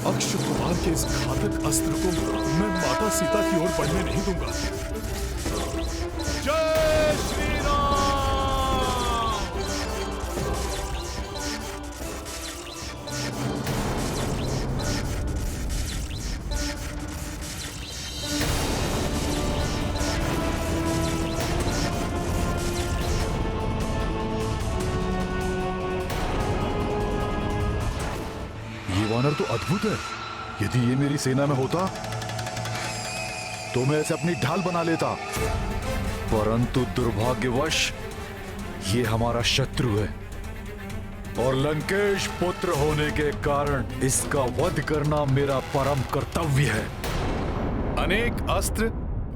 अक्ष कुमार के इस घातक अस्त्र को मैं माता सीता की ओर बढ़ने नहीं दूंगा। जय श्री राम। वानर तो अद्भुत है। यदि ये मेरी सेना में होता तो मैं इसे अपनी ढाल बना लेता, परंतु दुर्भाग्यवश ये हमारा शत्रु है और लंकेश पुत्र होने के कारण इसका वध करना मेरा परम कर्तव्य है। अनेक अस्त्र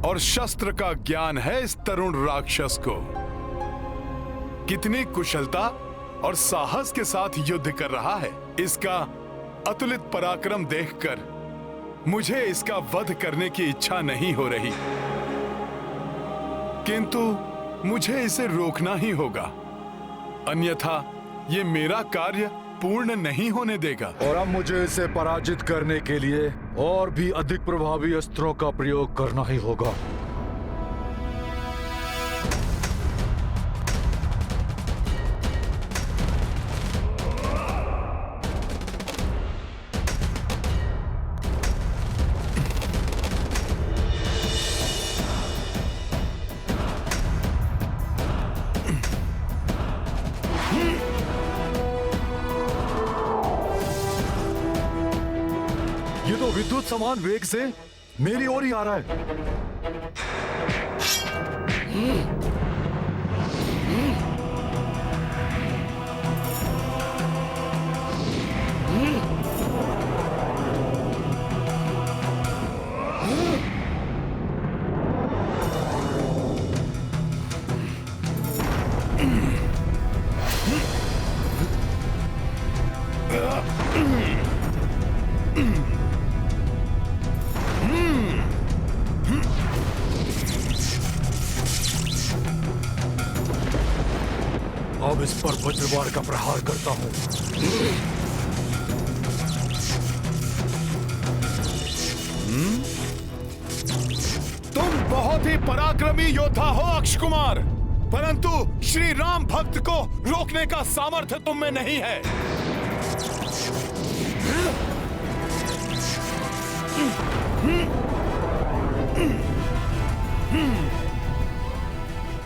और शस्त्र का ज्ञान है इस तरुण राक्षस को। कितनी कुशलता और साहस के साथ युद्ध कर रहा है। इसका अतुलित पराक्रम देखकर मुझे इसका वध करने की इच्छा नहीं हो रही, किंतु मुझे इसे रोकना ही होगा, अन्यथा ये मेरा कार्य पूर्ण नहीं होने देगा। और अब मुझे इसे पराजित करने के लिए और भी अधिक प्रभावी अस्त्रों का प्रयोग करना ही होगा। ये तो विद्युत समान वेग से मेरी ओर ही आ रहा है। अब इस पर वज्रवार का प्रहार करता हूं। तुम बहुत ही पराक्रमी योद्धा हो अक्ष कुमार, परंतु श्री राम भक्त को रोकने का सामर्थ्य तुम में नहीं है।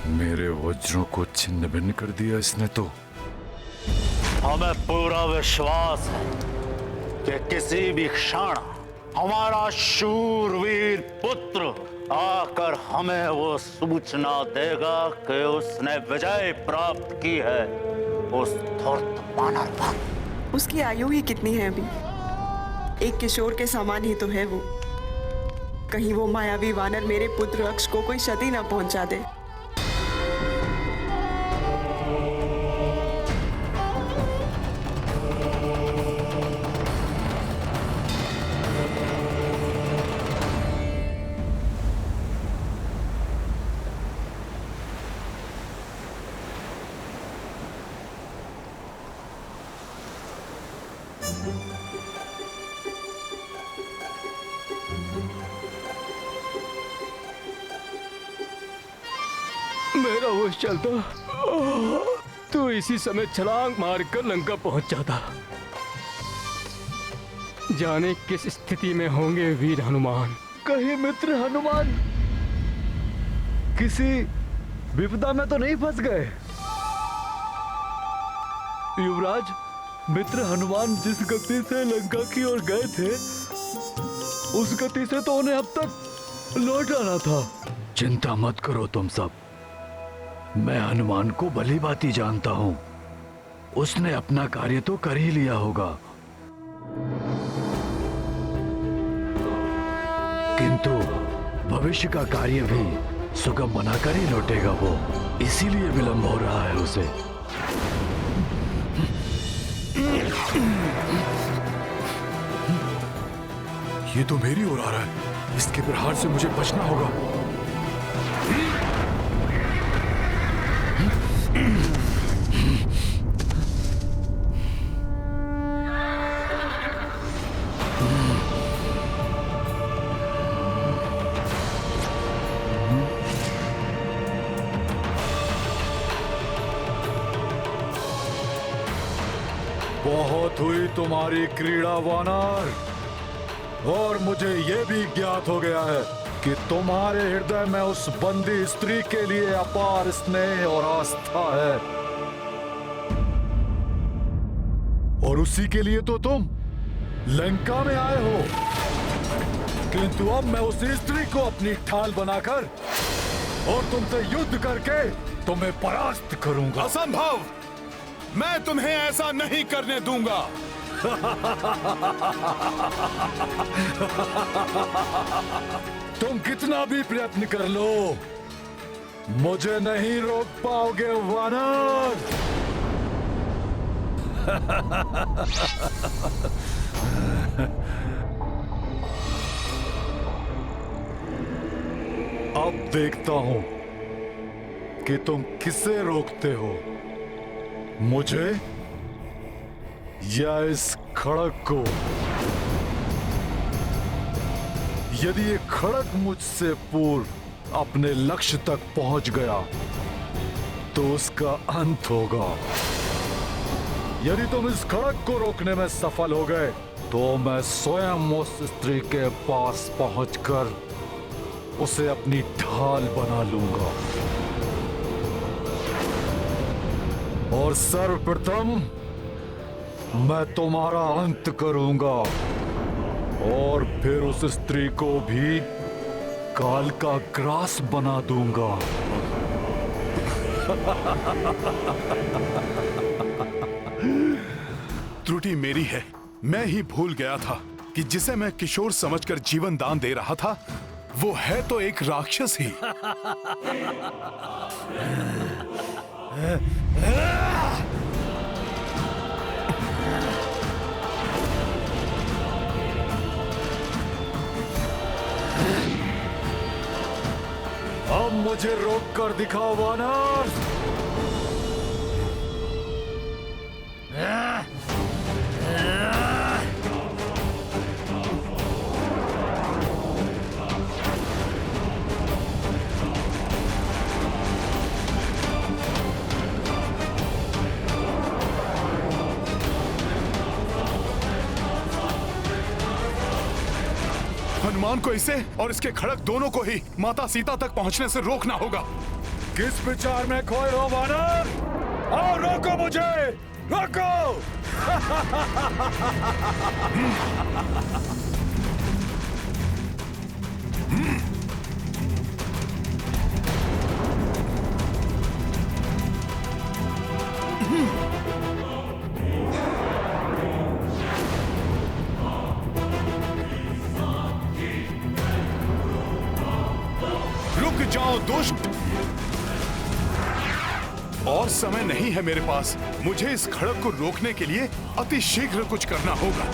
मेरे वज्रों को छिन्न भिन्न कर दिया इसने तो। हमें पूरा विश्वास है कि किसी भी क्षण हमारा शूरवीर पुत्र आकर हमें वो सूचना देगा कि उसने विजय प्राप्त की है उस धूर्त वानर पर। उसकी आयु ही कितनी है अभी? एक किशोर के समान ही तो है वो। कहीं वो मायावी वानर मेरे पुत्र अक्ष को कोई क्षति न पहुंचा दे। मेरा होश चलता तो इसी समय छलांग मारकर लंका पहुंच जाता। जाने किस स्थिति में होंगे वीर हनुमान। कहीं मित्र हनुमान किसी विपदा में तो नहीं फंस गए? युवराज, मित्र हनुमान जिस गति से लंका की ओर गए थे उस गति से तो उन्हें अब तक लौट आना था। चिंता मत करो तुम सब, मैं हनुमान को भली भांति जानता हूं। उसने अपना कार्य तो कर ही लिया होगा, किंतु भविष्य का कार्य भी सुगम बनाकर ही लौटेगा वो, इसीलिए विलंब हो रहा है उसे। ये तो मेरी ओर आ रहा है, इसके प्रहार से मुझे बचना होगा। बहुत हुई तुम्हारी क्रीड़ा वानर, और मुझे यह भी ज्ञात हो गया है कि तुम्हारे हृदय में उस बंदी स्त्री के लिए अपार स्नेह और आस्था है, और उसी के लिए तो तुम लंका में आए हो। किंतु अब मैं उस स्त्री को अपनी ढाल बनाकर और तुमसे युद्ध करके तुम्हें परास्त करूंगा। असंभव! मैं तुम्हें ऐसा नहीं करने दूंगा। तुम कितना भी प्रयत्न कर लो, मुझे नहीं रोक पाओगे वानर। अब देखता हूं कि तुम किसे रोकते हो, मुझे या इस खड़क को। यदि ये खड़क मुझसे पूर्व अपने लक्ष्य तक पहुंच गया तो उसका अंत होगा। यदि तुम इस खड़क को रोकने में सफल हो गए तो मैं स्वयं उस स्त्री के पास पहुंचकर उसे अपनी ढाल बना लूंगा, और सर्वप्रथम मैं तुम्हारा अंत करूंगा, और फिर उस स्त्री को भी काल का ग्रास बना दूंगा। त्रुटि मेरी है। मैं ही भूल गया था कि जिसे मैं किशोर समझकर जीवन दान दे रहा था वो है तो एक राक्षस ही। अब मुझे रोक कर दिखाओ वानर। हनुमान को इसे और इसके खड़क दोनों को ही माता सीता तक पहुंचने से रोकना होगा। किस विचार में खोए हो वानर? आओ रोको मुझे, रोको। रुक जाओ दुष्ट! और समय नहीं है मेरे पास। मुझे इस खड़क को रोकने के लिए अति शीघ्र कुछ करना होगा।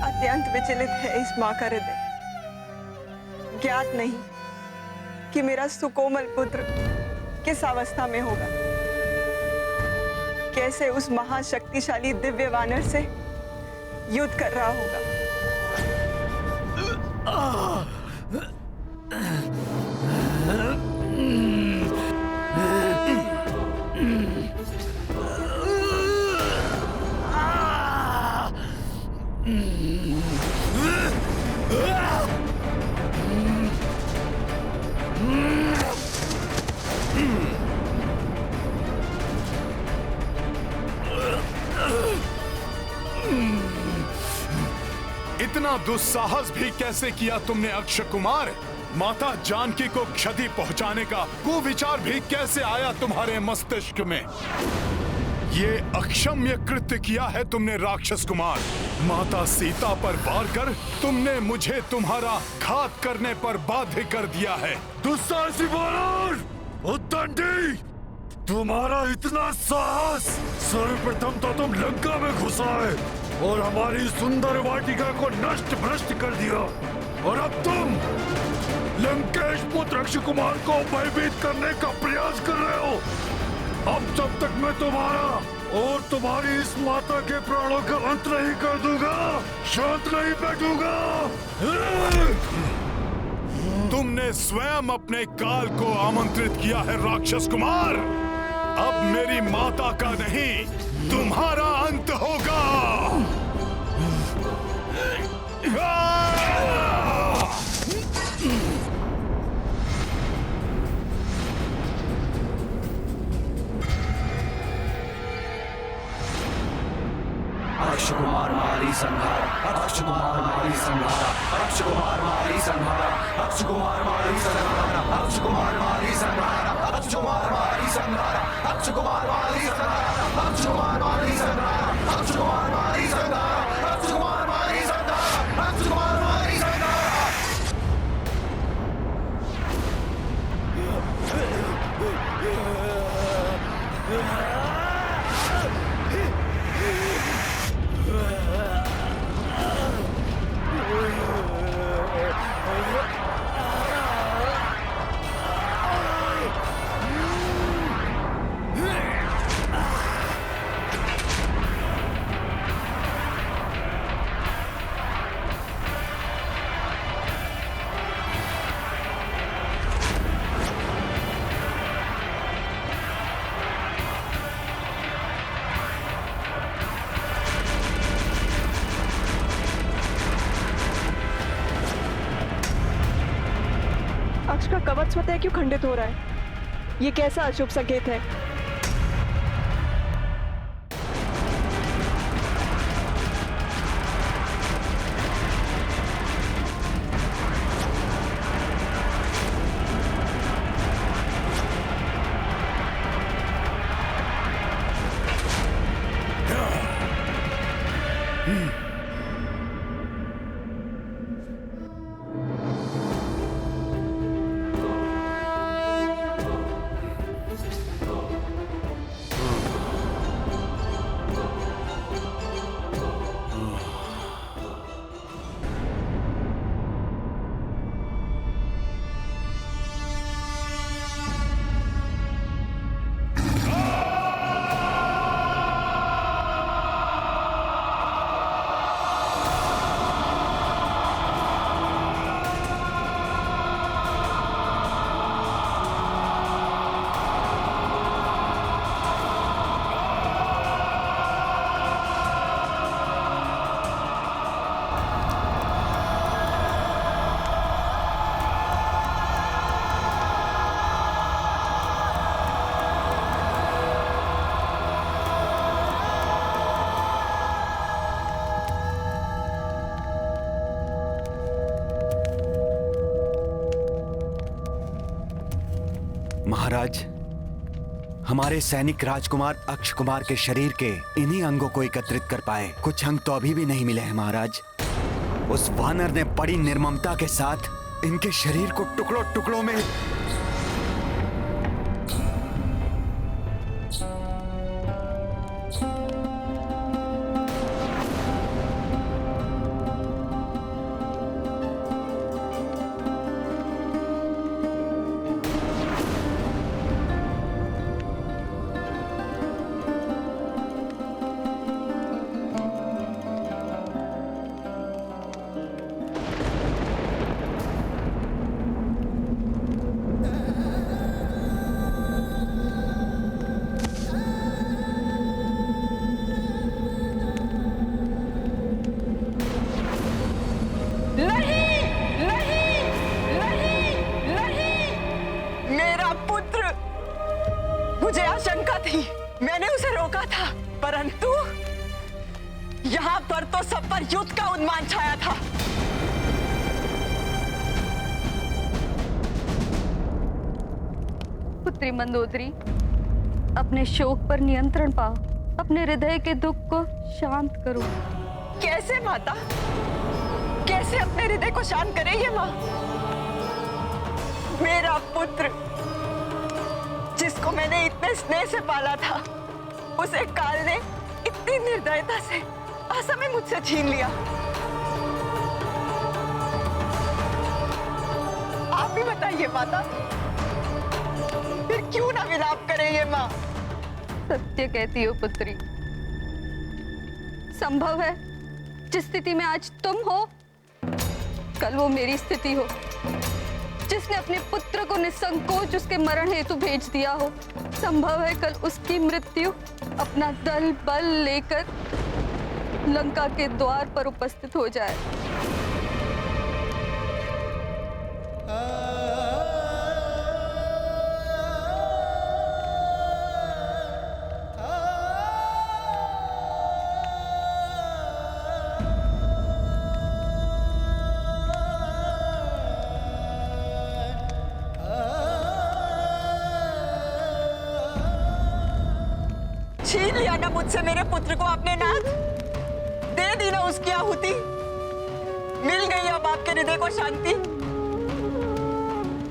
अत्यंत विचलित है इस मां का हृदय। ज्ञात नहीं कि मेरा सुकोमल पुत्र किस अवस्था में होगा, कैसे उस महाशक्तिशाली दिव्य वानर से युद्ध कर रहा होगा। इतना दुस्साहस भी कैसे किया तुमने अक्षय कुमार? माता जानकी को क्षति पहुंचाने का वो विचार भी कैसे आया तुम्हारे मस्तिष्क में? ये अक्षम्य कृत्य किया है तुमने राक्षस कुमार। माता सीता पर वार कर तुमने मुझे तुम्हारा घात करने पर बाध्य कर दिया है। दुस्साहसी वानर, उद्दंडी, तुम्हारा इतना साहस! सर्वप्रथम तो तुम लंका में घुस आए और हमारी सुंदर वाटिका को नष्ट भ्रष्ट कर दिया, और अब तुम लंकेश पुत्र अक्षय कुमार को भयभीत करने का प्रयास कर रहे हो। अब जब तक मैं तुम्हारा और तुम्हारी इस माता के प्राणों का अंत नहीं कर दूंगा, शांत नहीं बैठूंगा। तुमने स्वयं अपने काल को आमंत्रित किया है राक्षस कुमार। अब मेरी माता का नहीं, तुम्हारा अंत होगा। अक्षय कुमार मारी संहार, अक्षय कुमार मारी संहार, अक्षय कुमार मारी संहार, अक्षय कुमार मारी संहार, अक्षय कुमार मारी संहार, अक्षय कुमार मारी संहार, अक्षय कुमार मारी संहार, अक्षय कुमार मारी संहार, अक्षय कुमार मारी संहार, अक्षय कुमार मारी संहार, अक्षय कुमार मारी संहार। अक्ष का कवच स्वतः क्यों खंडित हो रहा है? ये कैसा अशुभ संकेत है? महाराज, हमारे सैनिक राजकुमार अक्षय कुमार के शरीर के इन्हीं अंगों को एकत्रित कर पाए। कुछ अंग तो अभी भी नहीं मिले हैं महाराज। उस वानर ने बड़ी निर्ममता के साथ इनके शरीर को टुकड़ों टुकड़ों में मुझे आशंका थी, मैंने उसे रोका था, परंतु यहाँ पर तो सब पर युद्ध का उन्माद छाया था। पुत्री मंदोदरी, अपने शोक पर नियंत्रण पाओ, अपने हृदय के दुख को शांत करो। कैसे माता, कैसे अपने हृदय को शांत करे ये माँ? मेरा पुत्र जिसको मैंने इतने स्नेह से पाला था, उसे काल ने इतनी निर्दयता से असमय मुझसे छीन लिया। आप ही बताइए माता, फिर क्यों ना विलाप करे ये माँ? सत्य कहती हो पुत्री। संभव है जिस स्थिति में आज तुम हो, कल वो मेरी स्थिति हो। जिसने अपने पुत्र को निसंकोच उसके मरण हेतु भेज दिया हो, संभव है कल उसकी मृत्यु अपना दल बल लेकर लंका के द्वार पर उपस्थित हो जाए। छीन लिया ना मुझसे मेरे पुत्र को आपने नाथ, दे दी ना उसकी आहुति, मिल गई अब आपके हृदय को शांति।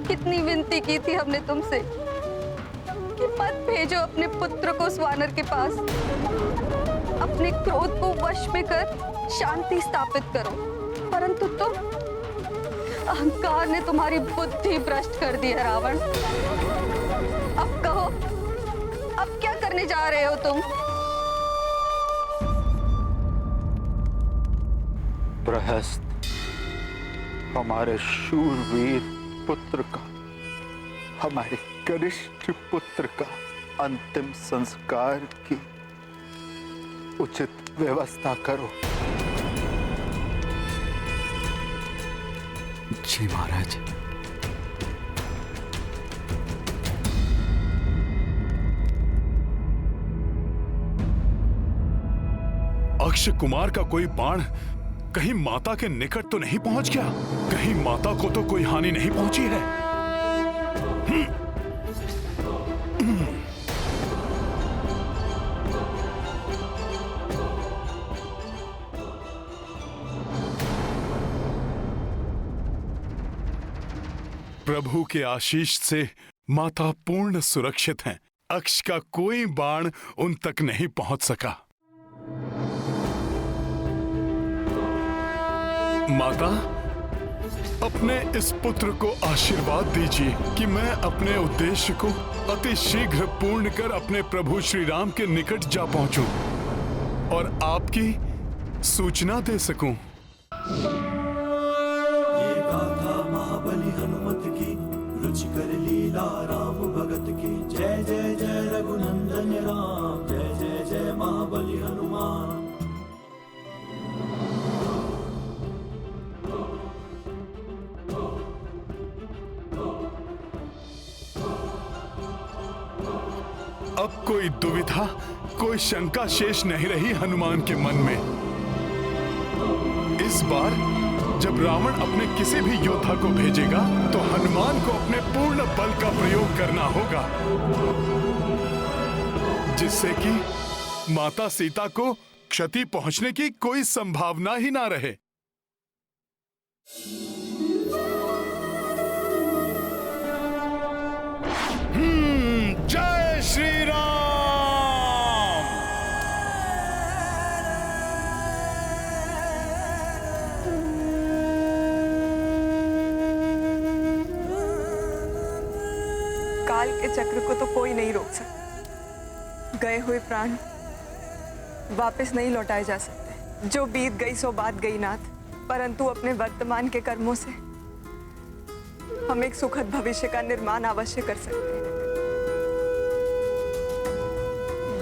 कितनी विनती की थी हमने तुमसे कि मत भेजो अपने पुत्र को उस वानर के पास, अपने क्रोध को वश में कर शांति स्थापित करो, परंतु तुम, अहंकार ने तुम्हारी बुद्धि भ्रष्ट कर दी है रावण। अब कहो, अब क्या करने जा रहे हो तुम? प्रहस्त हमारे शूरवीर पुत्र का, हमारे कनिष्ठ पुत्र का अंतिम संस्कार की उचित व्यवस्था करो। जी महाराज। अक्षय कुमार का कोई बाण कहीं माता के निकट तो नहीं पहुंच गया? कहीं माता को तो कोई हानि नहीं पहुंची है? प्रभु के आशीष से माता पूर्ण सुरक्षित हैं। अक्ष का कोई बाण उन तक नहीं पहुंच सका। माता, अपने इस पुत्र को आशीर्वाद दीजिए कि मैं अपने उद्देश्य को अति शीघ्र पूर्ण कर अपने प्रभु श्री राम के निकट जा पहुंचूं और आपकी सूचना दे सकूं। ये गाथा महाबली हनुमत की, रुचिकर लीला राम भगत की। जय जय जय रघुनंदन राम, जय जय जय महाबली हनुमान। अब कोई दुविधा, कोई शंका शेष नहीं रही हनुमान के मन में। इस बार जब रावण अपने किसी भी योद्धा को भेजेगा तो हनुमान को अपने पूर्ण बल का प्रयोग करना होगा, जिससे कि माता सीता को क्षति पहुंचने की कोई संभावना ही ना रहे। जय श्री राम। काल के चक्र को तो कोई नहीं रोक सकता। गए हुए प्राण वापस नहीं लौटाए जा सकते। जो बीत गई सो बात गई नाथ, परंतु अपने वर्तमान के कर्मों से हम एक सुखद भविष्य का निर्माण अवश्य कर सकते हैं।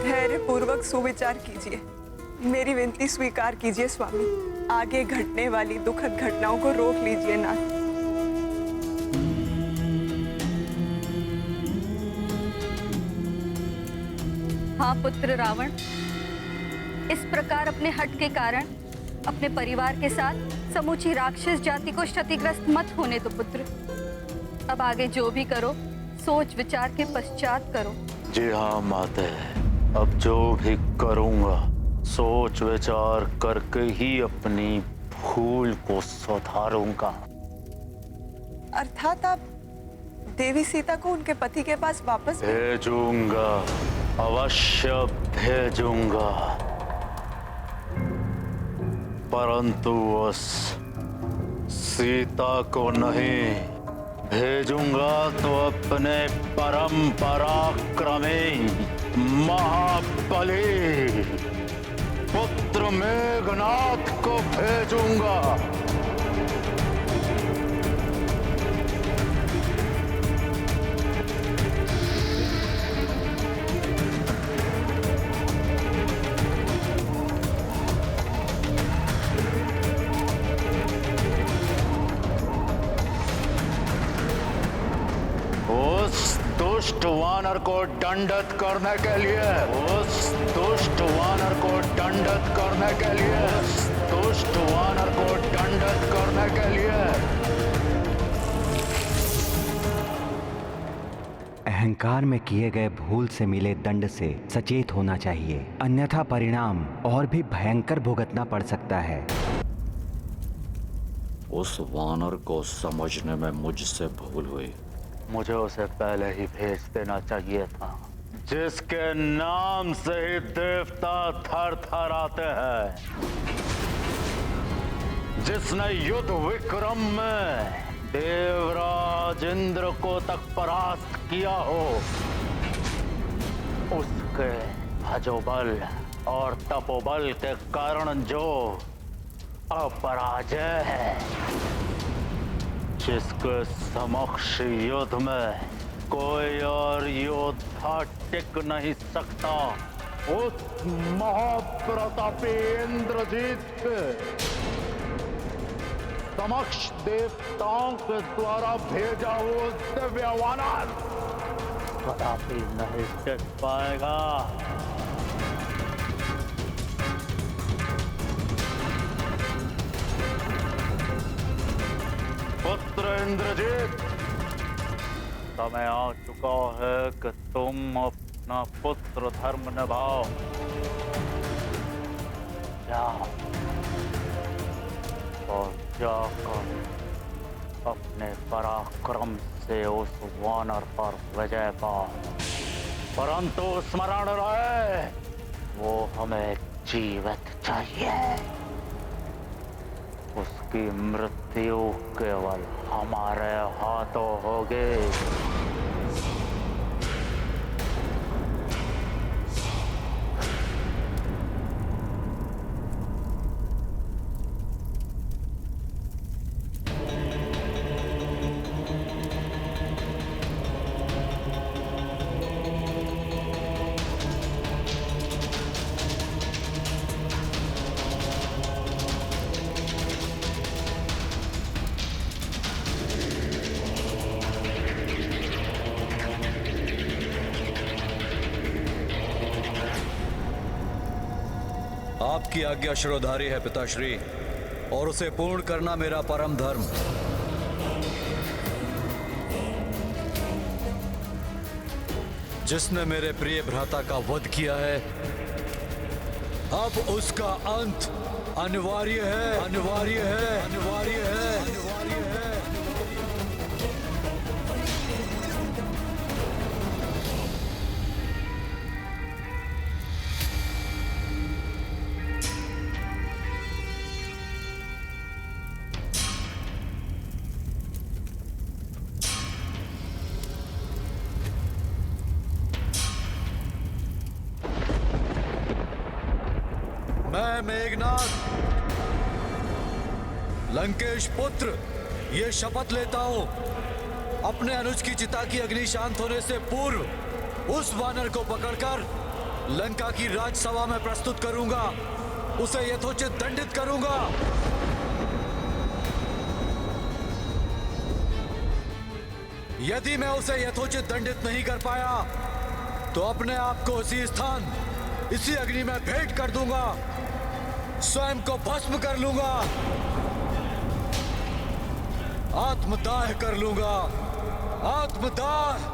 धैर्य पूर्वक सुविचार कीजिए, मेरी विनती स्वीकार कीजिए स्वामी। आगे घटने वाली दुखद घटनाओं को रोक लीजिए नाथ। हाँ पुत्र रावण, इस प्रकार अपने हट के कारण अपने परिवार के साथ समूची राक्षस जाति को क्षतिग्रस्त मत होने दो पुत्र। अब आगे जो भी करो सोच विचार के पश्चात करो। जी हाँ माते, अब जो भी करूँगा सोच विचार करके ही अपनी भूल को सुधारूंगा। अर्थात आप देवी सीता को उनके पति के पास वापस भेजूंगा, अवश्य भेजूंगा, परंतु उस सीता को नहीं भेजूंगा तो अपने परम पराक्रमी महाबली पुत्र मेघनाथ को भेजूंगा। उस दुष्ट वानर को दंडित करने के लिए, उस दुष्ट वानर को दंडित करने के लिए, उस दुष्ट वानर को दंडित करने के लिए। अहंकार में किए गए भूल से मिले दंड से सचेत होना चाहिए, अन्यथा परिणाम और भी भयंकर भुगतना पड़ सकता है। उस वानर को समझने में मुझसे भूल हुई। मुझे उसे पहले ही भेज देना चाहिए था, जिसके नाम से ही देवता थर थर आते हैं, जिसने युद्ध विक्रम में देवराज इंद्र को तक परास्त किया हो, उसके भजोबल और तपोबल के कारण जो अपराजय है, जिसके समक्ष युद्ध में कोई और योद्धा टिक नहीं सकता, उस महाप्रतापी इंद्रजीत के समक्ष देवताओं के द्वारा भेजा वो दिव्य वानर कदापि नहीं टिक पाएगा। पुत्र इंद्रजीत, समय आ चुका है कि तुम अपना पुत्र धर्म निभाओ। जाओ और जाकर अपने पराक्रम से उस वानर पर विजय पाओ, परंतु स्मरण रहे वो हमें जीवित चाहिए। उसकी मृत्यु केवल हमारे हाथों होगी। आपकी आज्ञा शिरोधारी है पिताश्री, और उसे पूर्ण करना मेरा परम धर्म। जिसने मेरे प्रिय भ्राता का वध किया है, अब उसका अंत अनिवार्य है, अनिवार्य है, अनिवार्य है, अनिवार्य है। मैं मेघनाथ, लंकेश पुत्र, ये शपथ लेता हूं, अपने अनुज की चिता की अग्नि शांत होने से पूर्व उस वानर को पकड़कर लंका की राजसभा में प्रस्तुत करूंगा, उसे यथोचित दंडित करूंगा। यदि मैं उसे यथोचित दंडित नहीं कर पाया तो अपने आप को उसी स्थान इसी अग्नि में भेंट कर दूंगा, स्वयं को भस्म कर लूंगा, आत्मदाह कर लूंगा, आत्मदाह।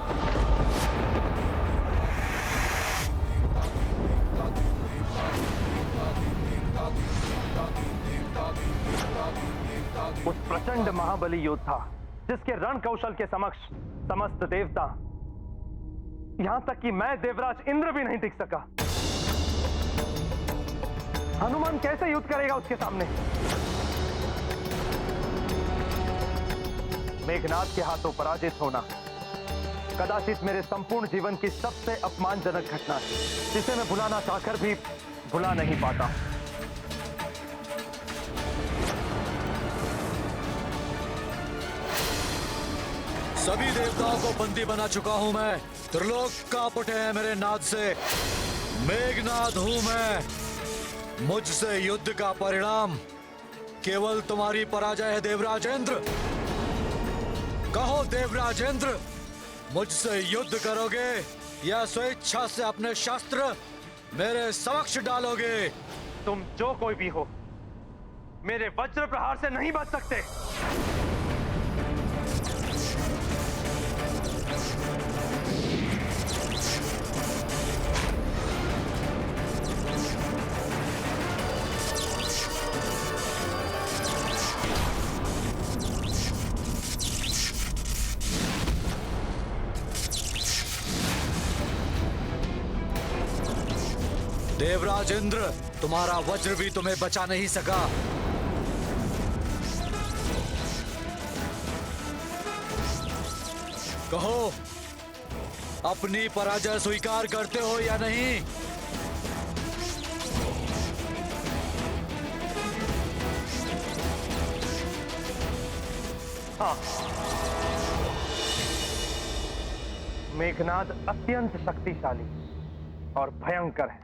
उस प्रचंड महाबली योद्धा जिसके रण कौशल के समक्ष समस्त देवता, यहां तक कि मैं देवराज इंद्र भी नहीं टिक सका। हनुमान कैसे युद्ध करेगा उसके सामने? मेघनाद के हाथों पराजित होना कदाचित मेरे संपूर्ण जीवन की सबसे अपमानजनक घटना है, जिसे मैं भुलाना चाहकर भी भुला नहीं पाता। सभी देवताओं को बंदी बना चुका हूं मैं। त्रिलोक कांप उठे हैं मेरे नाद से। मेघनाद हूं मैं। मुझसे युद्ध का परिणाम केवल तुम्हारी पराजय है देवराजेंद्र। कहो देवराजेंद्र, मुझसे युद्ध करोगे या स्वेच्छा से अपने शस्त्र मेरे समक्ष डालोगे? तुम जो कोई भी हो, मेरे वज्र प्रहार से नहीं बच सकते। देवराज इंद्र, तुम्हारा वज्र भी तुम्हें बचा नहीं सका। कहो, अपनी पराजय स्वीकार करते हो या नहीं? हाँ, मेघनाद अत्यंत शक्तिशाली और भयंकर है,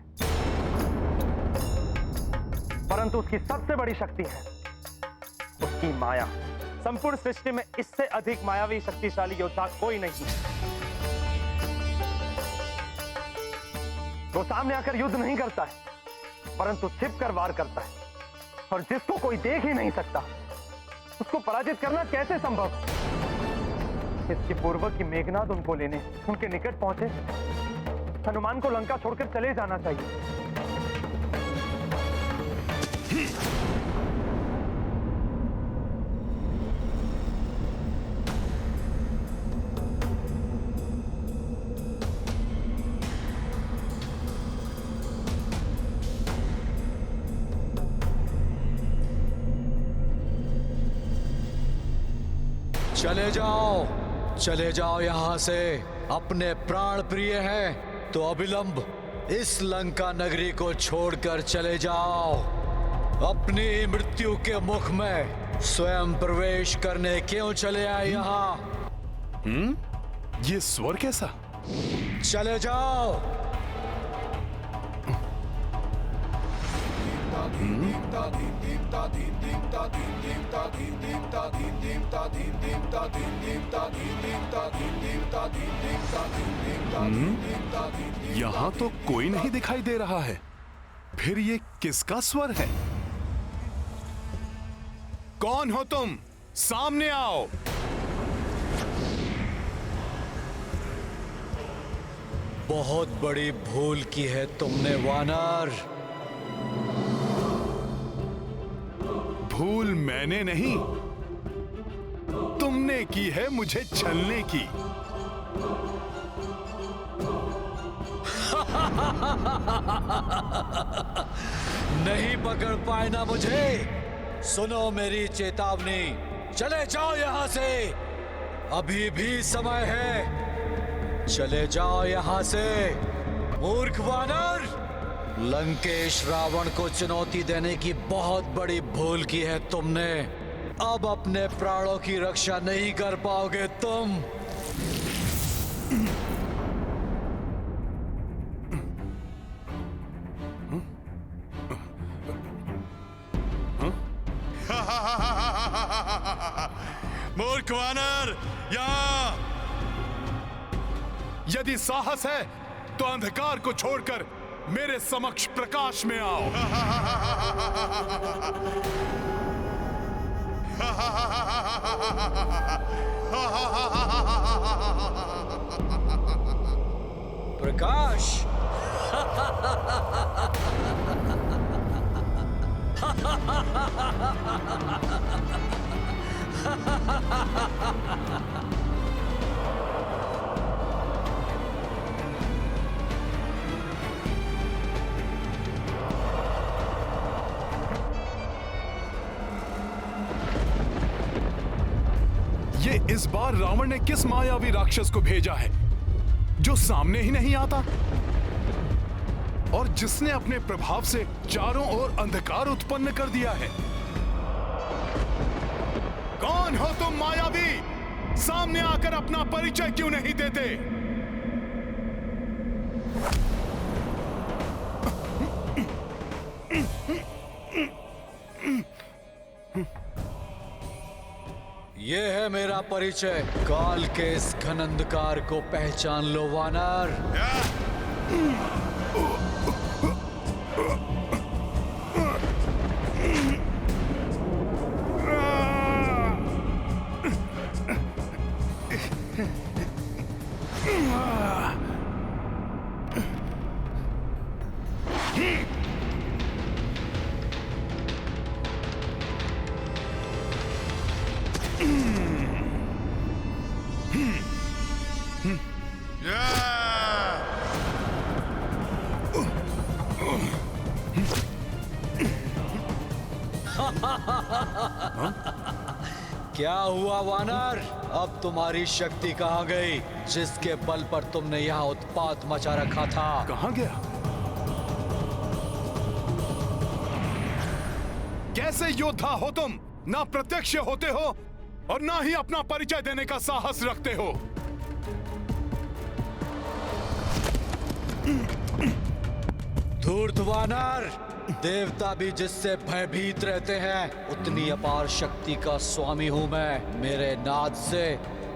परंतु उसकी सबसे बड़ी शक्ति है उसकी माया। संपूर्ण सृष्टि में इससे अधिक मायावी शक्तिशाली योद्धा कोई नहीं। वो सामने आकर युद्ध नहीं करता है, परंतु छिपकर वार करता है, और जिसको कोई देख ही नहीं सकता उसको पराजित करना कैसे संभव? इसके पूर्व कि मेघनाद उनको लेने उनके निकट पहुंचे, हनुमान को लंका छोड़कर चले जाना चाहिए। चले जाओ यहां से। अपने प्राण प्रिय हैं तो अविलंब इस लंका नगरी को छोड़कर चले जाओ। अपनी मृत्यु के मुख में स्वयं प्रवेश करने क्यों चले आए यहाँ? ये स्वर कैसा? चले जाओ। यहाँ तो कोई नहीं दिखाई दे रहा है, फिर ये किसका स्वर है? कौन हो तुम? सामने आओ। बहुत बड़ी भूल की है तुमने वानर। भूल मैंने नहीं, तुमने की है मुझे छलने की। नहीं पकड़ पाए ना मुझे। सुनो मेरी चेतावनी, चले जाओ यहां से, अभी भी समय है। चले जाओ यहां से मूर्ख वानर। लंकेश रावण को चुनौती देने की बहुत बड़ी भूल की है तुमने। अब अपने प्राणों की रक्षा नहीं कर पाओगे तुम। मूर्ख वानर, यहां! यदि साहस है तो अंधकार को छोड़कर मेरे समक्ष प्रकाश में आओ। प्रकाश। ये इस बार रावण ने किस मायावी राक्षस को भेजा है जो सामने ही नहीं आता और जिसने अपने प्रभाव से चारों ओर अंधकार उत्पन्न कर दिया है? कौन हो तुम मायावी? सामने आकर अपना परिचय क्यों नहीं देते? ये है मेरा परिचय। काल के इस घन अंधकार को पहचान लो वानर। क्या हुआ वानर? अब तुम्हारी शक्ति कहाँ गई जिसके बल पर तुमने यहाँ उत्पात मचा रखा था? कहाँ गया? कैसे योद्धा हो तुम? ना प्रत्यक्ष होते हो और ना ही अपना परिचय देने का साहस रखते हो। धूर्त वानर, देवता भी जिससे भयभीत रहते हैं उतनी अपार शक्ति का स्वामी हूं मैं। मेरे नाद से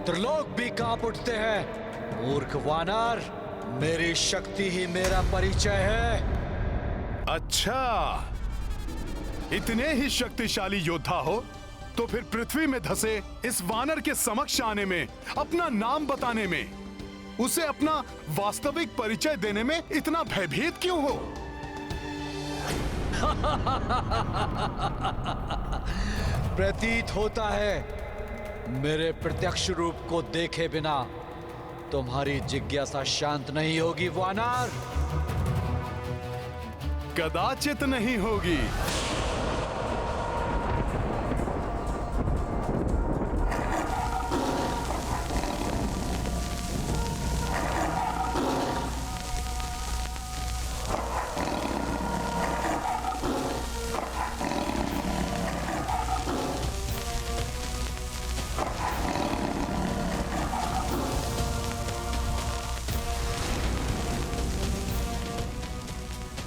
त्रिलोक भी कांप उठते हैं। मूर्ख वानर, मेरी शक्ति ही मेरा परिचय है। अच्छा, इतने ही शक्तिशाली योद्धा हो तो फिर पृथ्वी में धसे इस वानर के समक्ष आने में, अपना नाम बताने में, उसे अपना वास्तविक परिचय देने में इतना भयभीत क्यों हो? प्रतीत होता है मेरे प्रत्यक्ष रूप को देखे बिना तुम्हारी जिज्ञासा शांत नहीं होगी वानर। कदाचित नहीं होगी।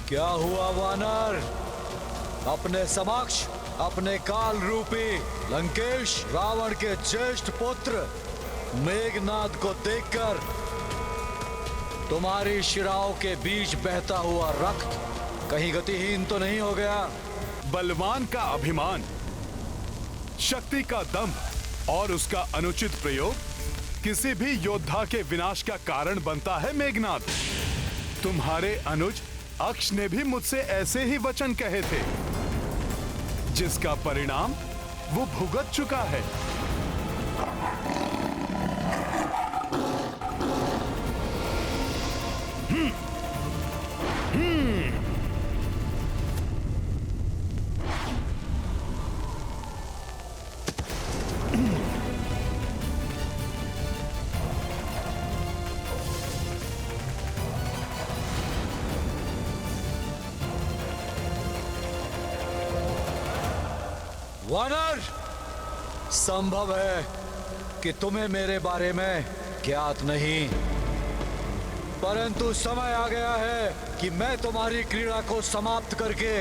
क्या हुआ वानर? अपने समक्ष अपने काल रूपी लंकेश रावण के ज्येष्ठ पुत्र मेघनाद को देखकर तुम्हारी शिराओं के बीच बहता हुआ रक्त कहीं गतिहीन तो नहीं हो गया? बलवान का अभिमान, शक्ति का दंभ और उसका अनुचित प्रयोग किसी भी योद्धा के विनाश का कारण बनता है मेघनाद। तुम्हारे अनुज अक्ष ने भी मुझसे ऐसे ही वचन कहे थे, जिसका परिणाम वो भुगत चुका है। वानर, संभव है कि तुम्हें मेरे बारे में ज्ञात नहीं, परंतु समय आ गया है कि मैं तुम्हारी क्रीड़ा को समाप्त करके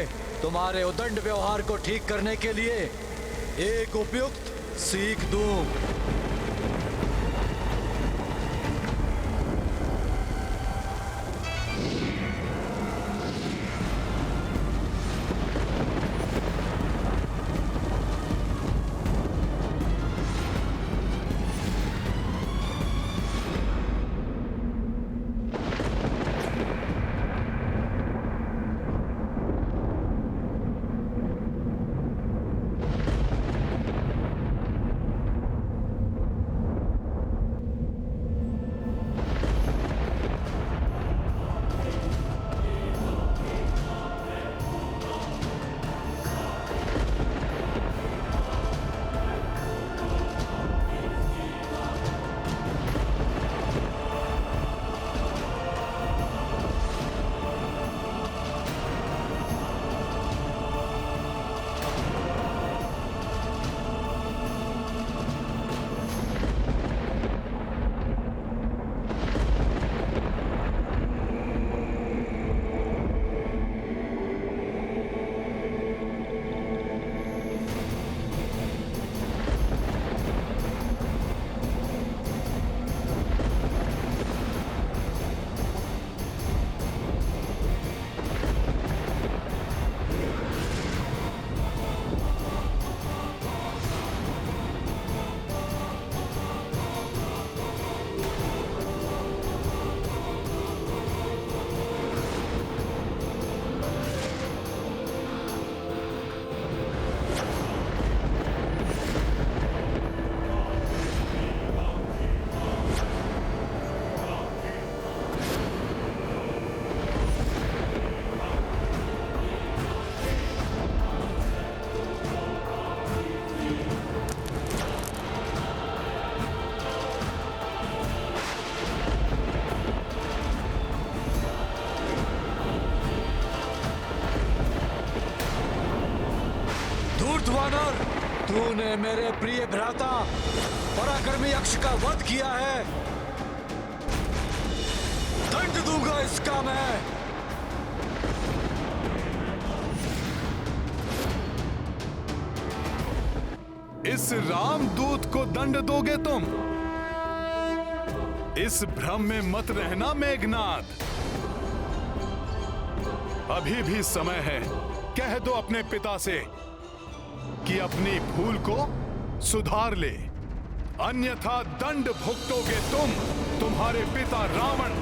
तुम्हारे उदंड व्यवहार को ठीक करने के लिए एक उपयुक्त सीख दूं। तूने मेरे प्रिय भ्राता पराक्रमी यक्ष का वध किया है, दंड दूंगा इसका मैं। इस रामदूत को दंड दोगे तुम? इस भ्रम में मत रहना मेघनाद। अभी भी समय है। कह दो अपने पिता से कि अपनी भूल को सुधार ले, अन्यथा दंड भुगतोगे तुम, तुम्हारे पिता रावण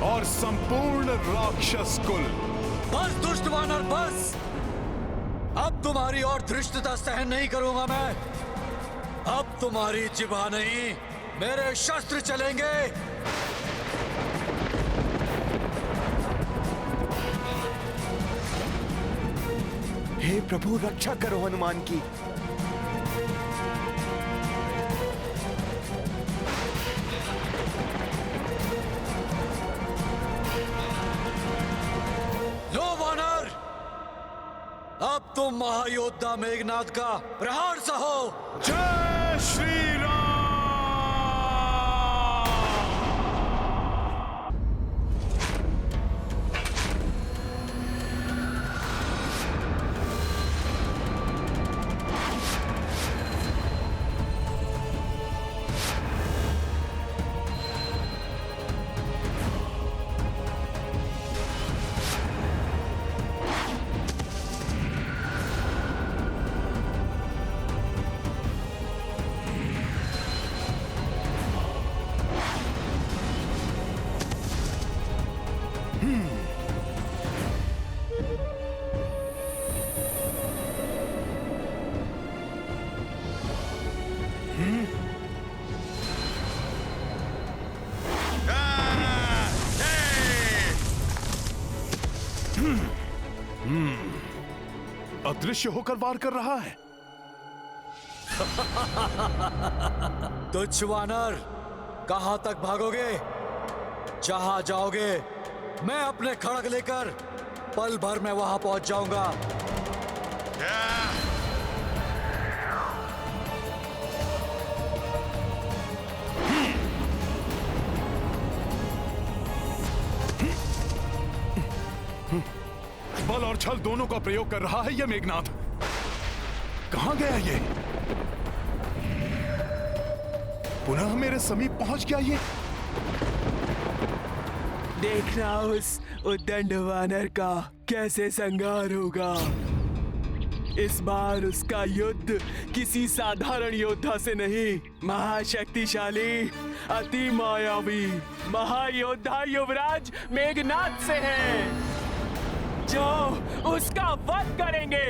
और संपूर्ण राक्षस कुल। बस दुष्ट वानर बस। अब तुम्हारी और धृष्टता सहन नहीं करूंगा मैं। अब तुम्हारी जिभा नहीं, मेरे शस्त्र चलेंगे। हे प्रभु, रक्षा करो हनुमान की। लो वानर, अब तुम महायोद्धा मेघनाद का प्रहार सहो। जय श्री राम। अदृश्य होकर वार कर रहा है। तुच्छ वानर, कहां तक भागोगे? जहां जाओगे मैं अपने खड़ग लेकर पल भर में वहां पहुंच जाऊंगा। बल और छल दोनों का प्रयोग कर रहा है यह मेघनाद। कहां गया ये? पुनः मेरे समीप पहुंच गया ये। देखना उस उद्दंड वानर का कैसे संहार होगा। इस बार उसका युद्ध किसी साधारण योद्धा से नहीं, महाशक्तिशाली, अति मायावी महायोद्धा युवराज मेघनाद से है, जो उसका वध करेंगे।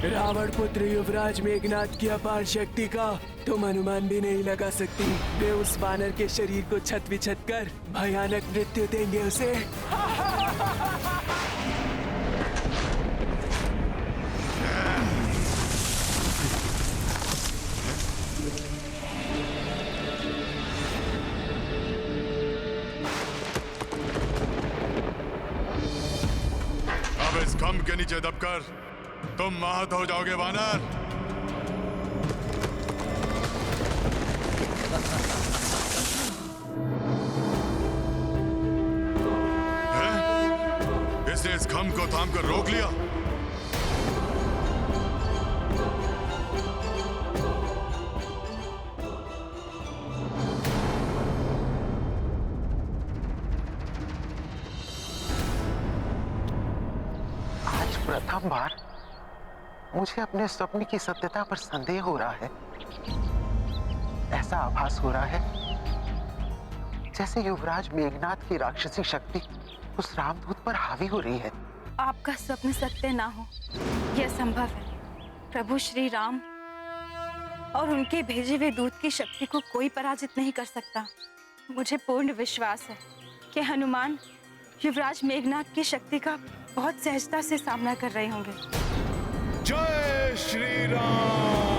रावण पुत्र युवराज मेघनाद की अपार शक्ति का तुम अनुमान भी नहीं लगा सकती। वे उस वानर के शरीर को छत विछत कर भयानक मृत्यु देंगे उसे। अब इस खंभ के नीचे दबकर तुम महत हो जाओगे वानर। इसने इस खंभ को थाम कर रोक लिया। आज प्रथम बार मुझे अपने स्वप्न की सत्यता पर संदेह हो रहा है। ऐसा आभास हो रहा है जैसे युवराज मेघनाद की राक्षसी शक्ति उस रामदूत पर हावी हो रही है। आपका स्वप्न सत्य ना हो यह संभव है। प्रभु श्री राम और उनके भेजे हुए दूत की शक्ति को कोई पराजित नहीं कर सकता। मुझे पूर्ण विश्वास है कि हनुमान युवराज मेघनाद की शक्ति का बहुत सहजता से सामना कर रहे होंगे। जय श्री राम।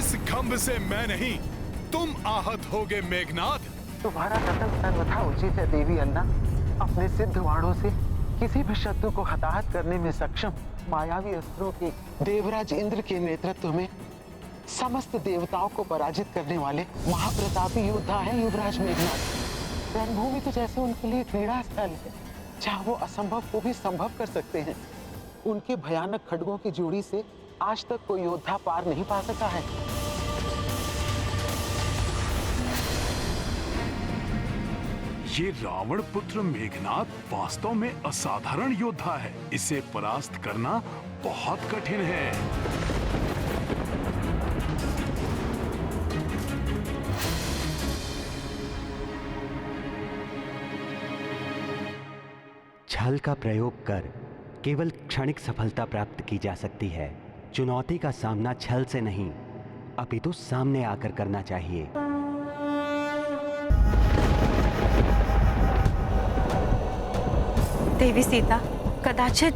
इस खंभ से मैं नहीं, तुम आहत होगे मेघनाद। तुम्हारा कथन सर्वथा उचित है देवी अन्ना। अपने सिद्ध वाणों से किसी भी शत्रु को हताहत करने में सक्षम मायावी अस्त्रों के देवराज इंद्र के नेतृत्व में समस्त देवताओं को पराजित करने वाले महाप्रतापी योद्धा हैं युवराज मेघनाद। रणभूमि तो जैसे उनके लिए क्रीड़ा स्थल है, जहाँ वो असंभव को भी संभव कर सकते हैं। उनके भयानक खड्गों की जोड़ी से आज तक कोई योद्धा पार नहीं पा सका है। ये रावण पुत्र मेघनाद वास्तव में असाधारण योद्धा है। इसे परास्त करना बहुत कठिन है। छल का प्रयोग कर केवल क्षणिक सफलता प्राप्त की जा सकती है। चुनौती का सामना छल से नहीं, अपितु सामने आकर करना चाहिए। देवी सीता, कदाचित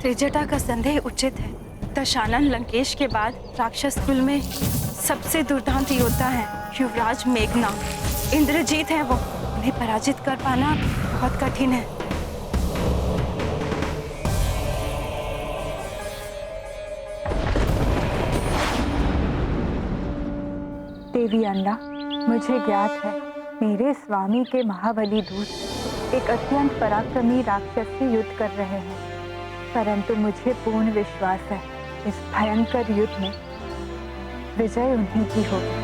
त्रिजटा का संदेह उचित है। दशानन लंकेश के बाद राक्षस कुल में सबसे दुर्दांत योद्धा है युवराज मेघनाद। इंद्रजीत है वो, उन्हें पराजित कर पाना बहुत कठिन है। देवी अन्ना, मुझे ज्ञात है मेरे स्वामी के महाबली दूत एक अत्यंत पराक्रमी राक्षस से युद्ध कर रहे हैं, परंतु मुझे पूर्ण विश्वास है इस भयंकर युद्ध में विजय उन्हीं की होगी।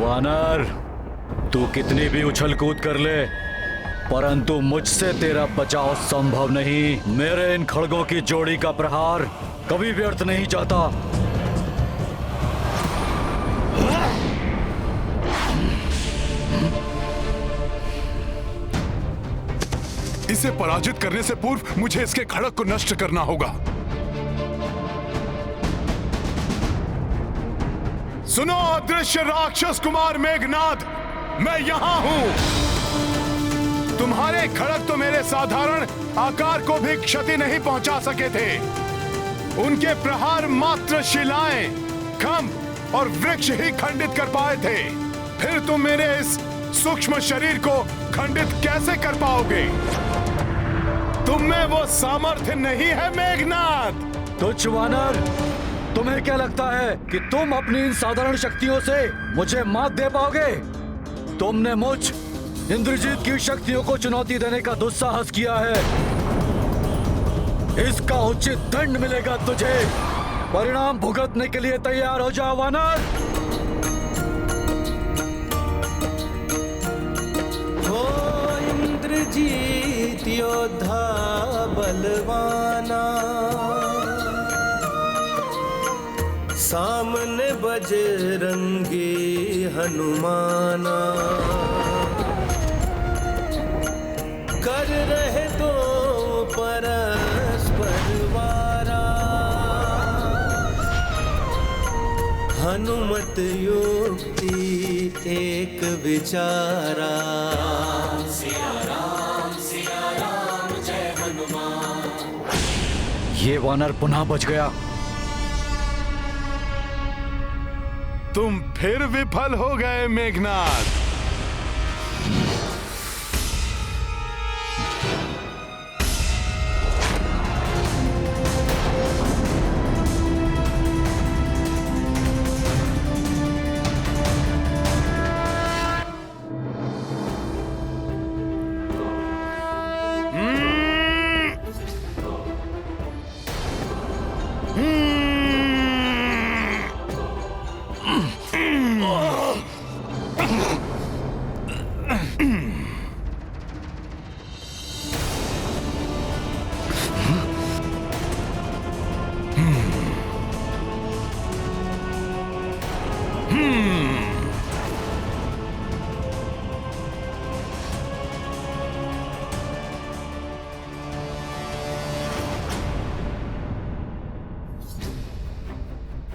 वानर, तू कितनी भी उछल कूद कर ले, परंतु मुझसे तेरा बचाव संभव नहीं। मेरे इन खड्गों की जोड़ी का प्रहार कभी व्यर्थ नहीं जाता। इसे पराजित करने से पूर्व मुझे इसके खड़ग को नष्ट करना होगा। सुनो अदृश्य राक्षस कुमार मेघनाद, मैं यहां हूं। तुम्हारे खड़ग तो मेरे साधारण आकार को भी क्षति नहीं पहुंचा सके थे। उनके प्रहार मात्र शिलाएं, खंभ और वृक्ष ही खंडित कर पाए थे। फिर तुम मेरे इस सूक्ष्म शरीर को खंडित कैसे कर पाओगे? तुम में वो सामर्थ्य नहीं है मेघनाद। तुच्छ वानर, तुम्हें क्या लगता है कि तुम अपनी इन साधारण शक्तियों से मुझे मात दे पाओगे? तुमने मुझ इंद्रजीत की शक्तियों को चुनौती देने का दुस्साहस किया है। इसका उचित दंड मिलेगा तुझे। परिणाम भुगतने के लिए तैयार हो जाओ वानर। हो इंद्रजीत योद्धा बलवाना, सामने बजरंगी हनुमाना, कर रहे तो परस्पर वारा, हनुमत युक्ति एक विचारा। सिया राम जय हनुमान। ये वानर पुनः बच गया। तुम फिर विफल हो गए मेघनाद।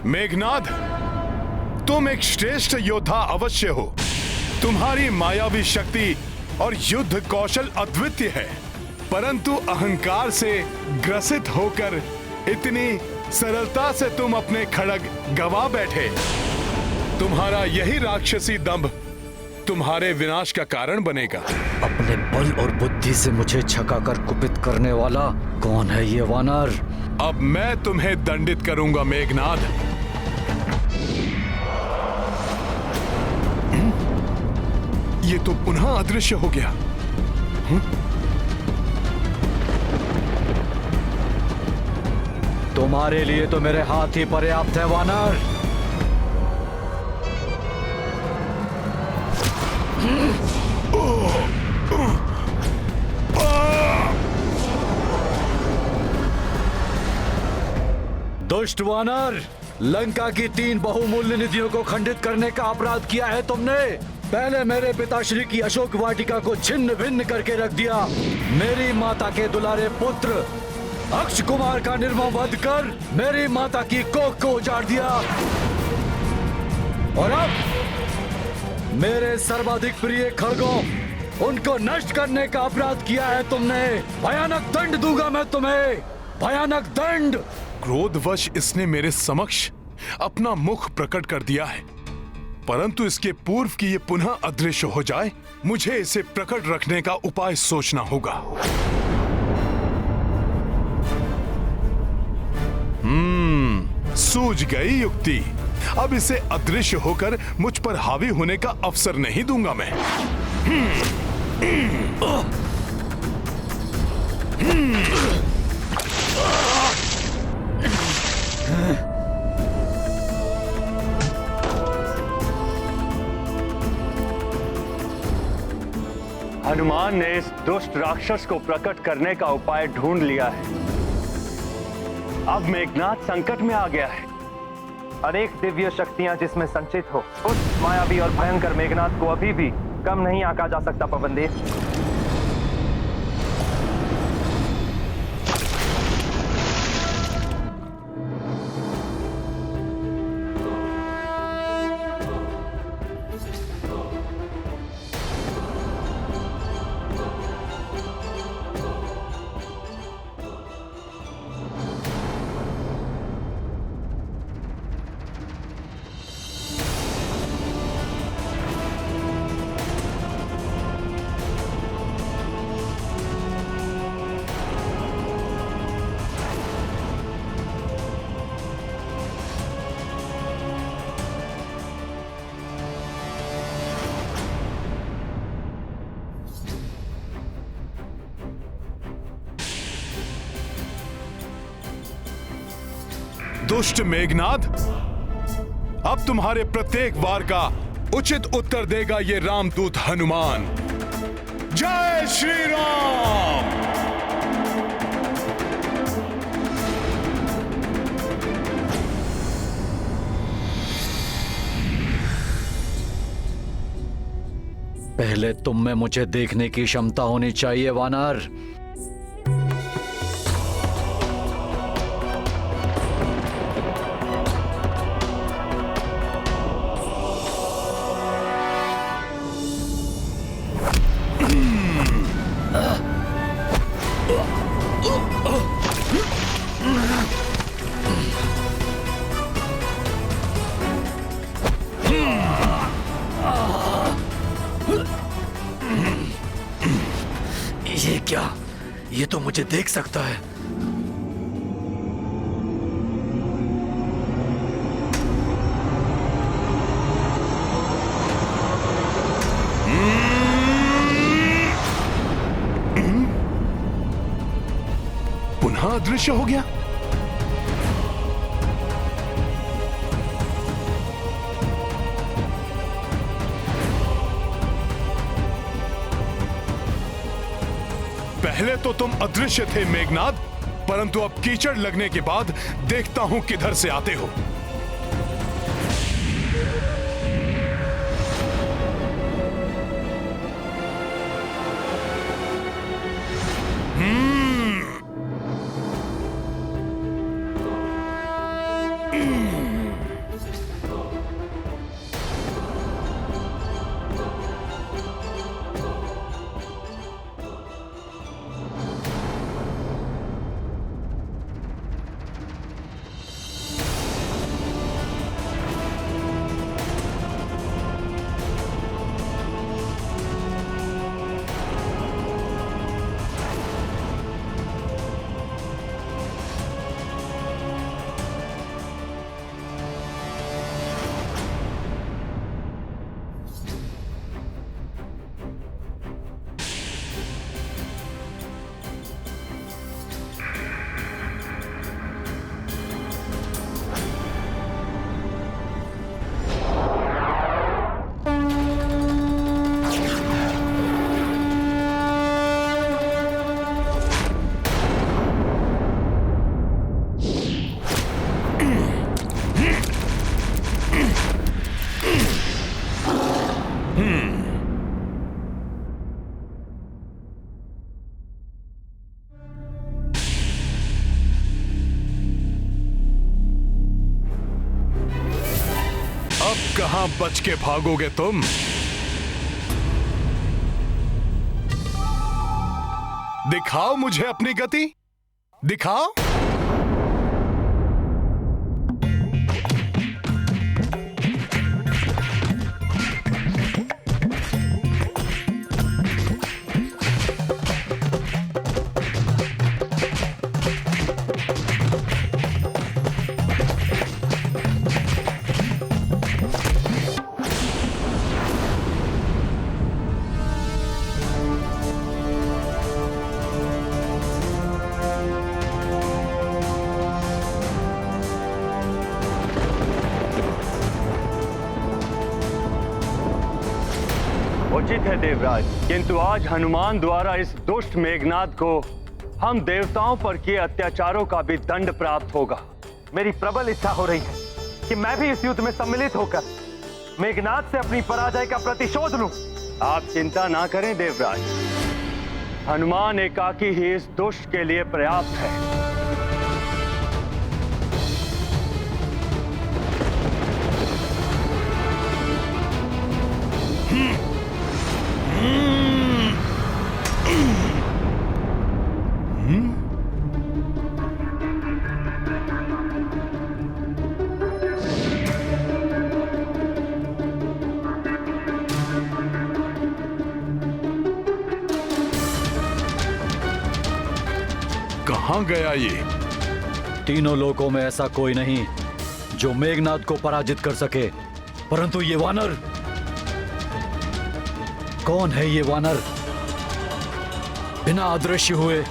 मेघनाद, तुम एक श्रेष्ठ योद्धा अवश्य हो। तुम्हारी मायावी शक्ति और युद्ध कौशल अद्वितीय है, परंतु अहंकार से ग्रसित होकर इतनी सरलता से तुम अपने खड़ग गवा बैठे। तुम्हारा यही राक्षसी दंभ तुम्हारे विनाश का कारण बनेगा। अपने बल और बुद्धि से मुझे छकाकर कुपित करने वाला कौन है ये वानर? अब मैं तुम्हें दंडित करूंगा मेघनाद। ये तो पुनः अदृश्य हो गया। तुम्हारे लिए तो मेरे हाथ ही पर्याप्त है वानर। दुष्ट वानर, लंका की 3 बहुमूल्य निधियों को खंडित करने का अपराध किया है तुमने। पहले मेरे पिताश्री की अशोक वाटिका को छिन्न भिन्न करके रख दिया। मेरी माता के दुलारे पुत्र अक्ष कुमार का निर्मम वध कर मेरी माता की कोख को उजाड़ दिया। और अब मेरे सर्वाधिक प्रिय खड़गों, उनको नष्ट करने का अपराध किया है तुमने। भयानक दंड दूंगा मैं तुम्हें, भयानक दंड। क्रोधवश इसने मेरे समक्ष अपना मुख प्रकट कर दिया है, परंतु इसके पूर्व कि ये पुनः अदृश्य हो जाए, मुझे इसे प्रकट रखने का उपाय सोचना होगा। सूझ गई युक्ति। अब इसे अदृश्य होकर मुझ पर हावी होने का अवसर नहीं दूंगा मैं। हनुमान ने इस दुष्ट राक्षस को प्रकट करने का उपाय ढूंढ लिया है। अब मेघनाद संकट में आ गया है। अनेक दिव्य शक्तियां जिसमें संचित हो, उस मायावी और भयंकर मेघनाद को अभी भी कम नहीं आंका जा सकता। पवनदेव, दुष्ट मेघनाद, अब तुम्हारे प्रत्येक वार का उचित उत्तर देगा ये रामदूत हनुमान। जय श्री राम। पहले तुम में मुझे देखने की क्षमता होनी चाहिए वानर। ये क्या? ये तो मुझे देख सकता है। पुनः अदृश्य हो गया। पहले तो तुम अदृश्य थे मेघनाद, परंतु अब कीचड़ लगने के बाद देखता हूं किधर से आते हो। अब कहां बच के भागोगे तुम? दिखाओ मुझे अपनी गति, दिखाओ। उचित है देवराज, किंतु आज हनुमान द्वारा इस दुष्ट मेघनाद को हम देवताओं पर किए अत्याचारों का भी दंड प्राप्त होगा। मेरी प्रबल इच्छा हो रही है कि मैं भी इस युद्ध में सम्मिलित होकर मेघनाद से अपनी पराजय का प्रतिशोध लूं। आप चिंता ना करें देवराज, हनुमान एकाकी ही इस दुष्ट के लिए पर्याप्त है। कहां गया ये? तीनों लोकों में ऐसा कोई नहीं जो मेघनाद को पराजित कर सके, परंतु ये वानर, कौन है ये वानर? बिना अदृश्य हुए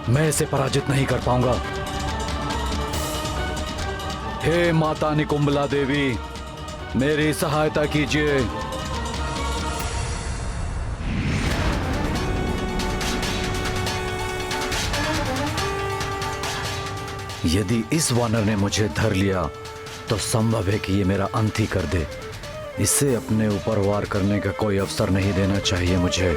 मैं इसे पराजित नहीं कर पाऊंगा। हे माता निकुंबला देवी, मेरी सहायता कीजिए। यदि इस वानर ने मुझे धर लिया तो संभव है कि ये मेरा अंत ही कर दे। इसे अपने ऊपर वार करने का कोई अवसर नहीं देना चाहिए मुझे।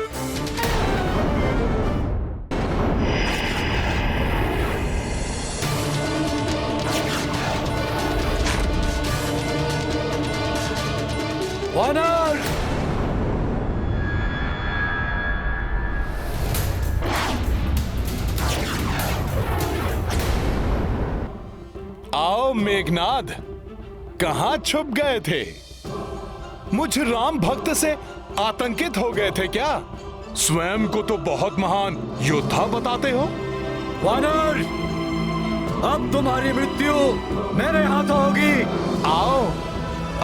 वानर! आओ मेघनाद, कहां छुप गए थे? मुझ राम भक्त से आतंकित हो गए थे क्या? स्वयं को तो बहुत महान योद्धा बताते हो। वानर, अब तुम्हारी मृत्यु मेरे हाथों होगी। आओ,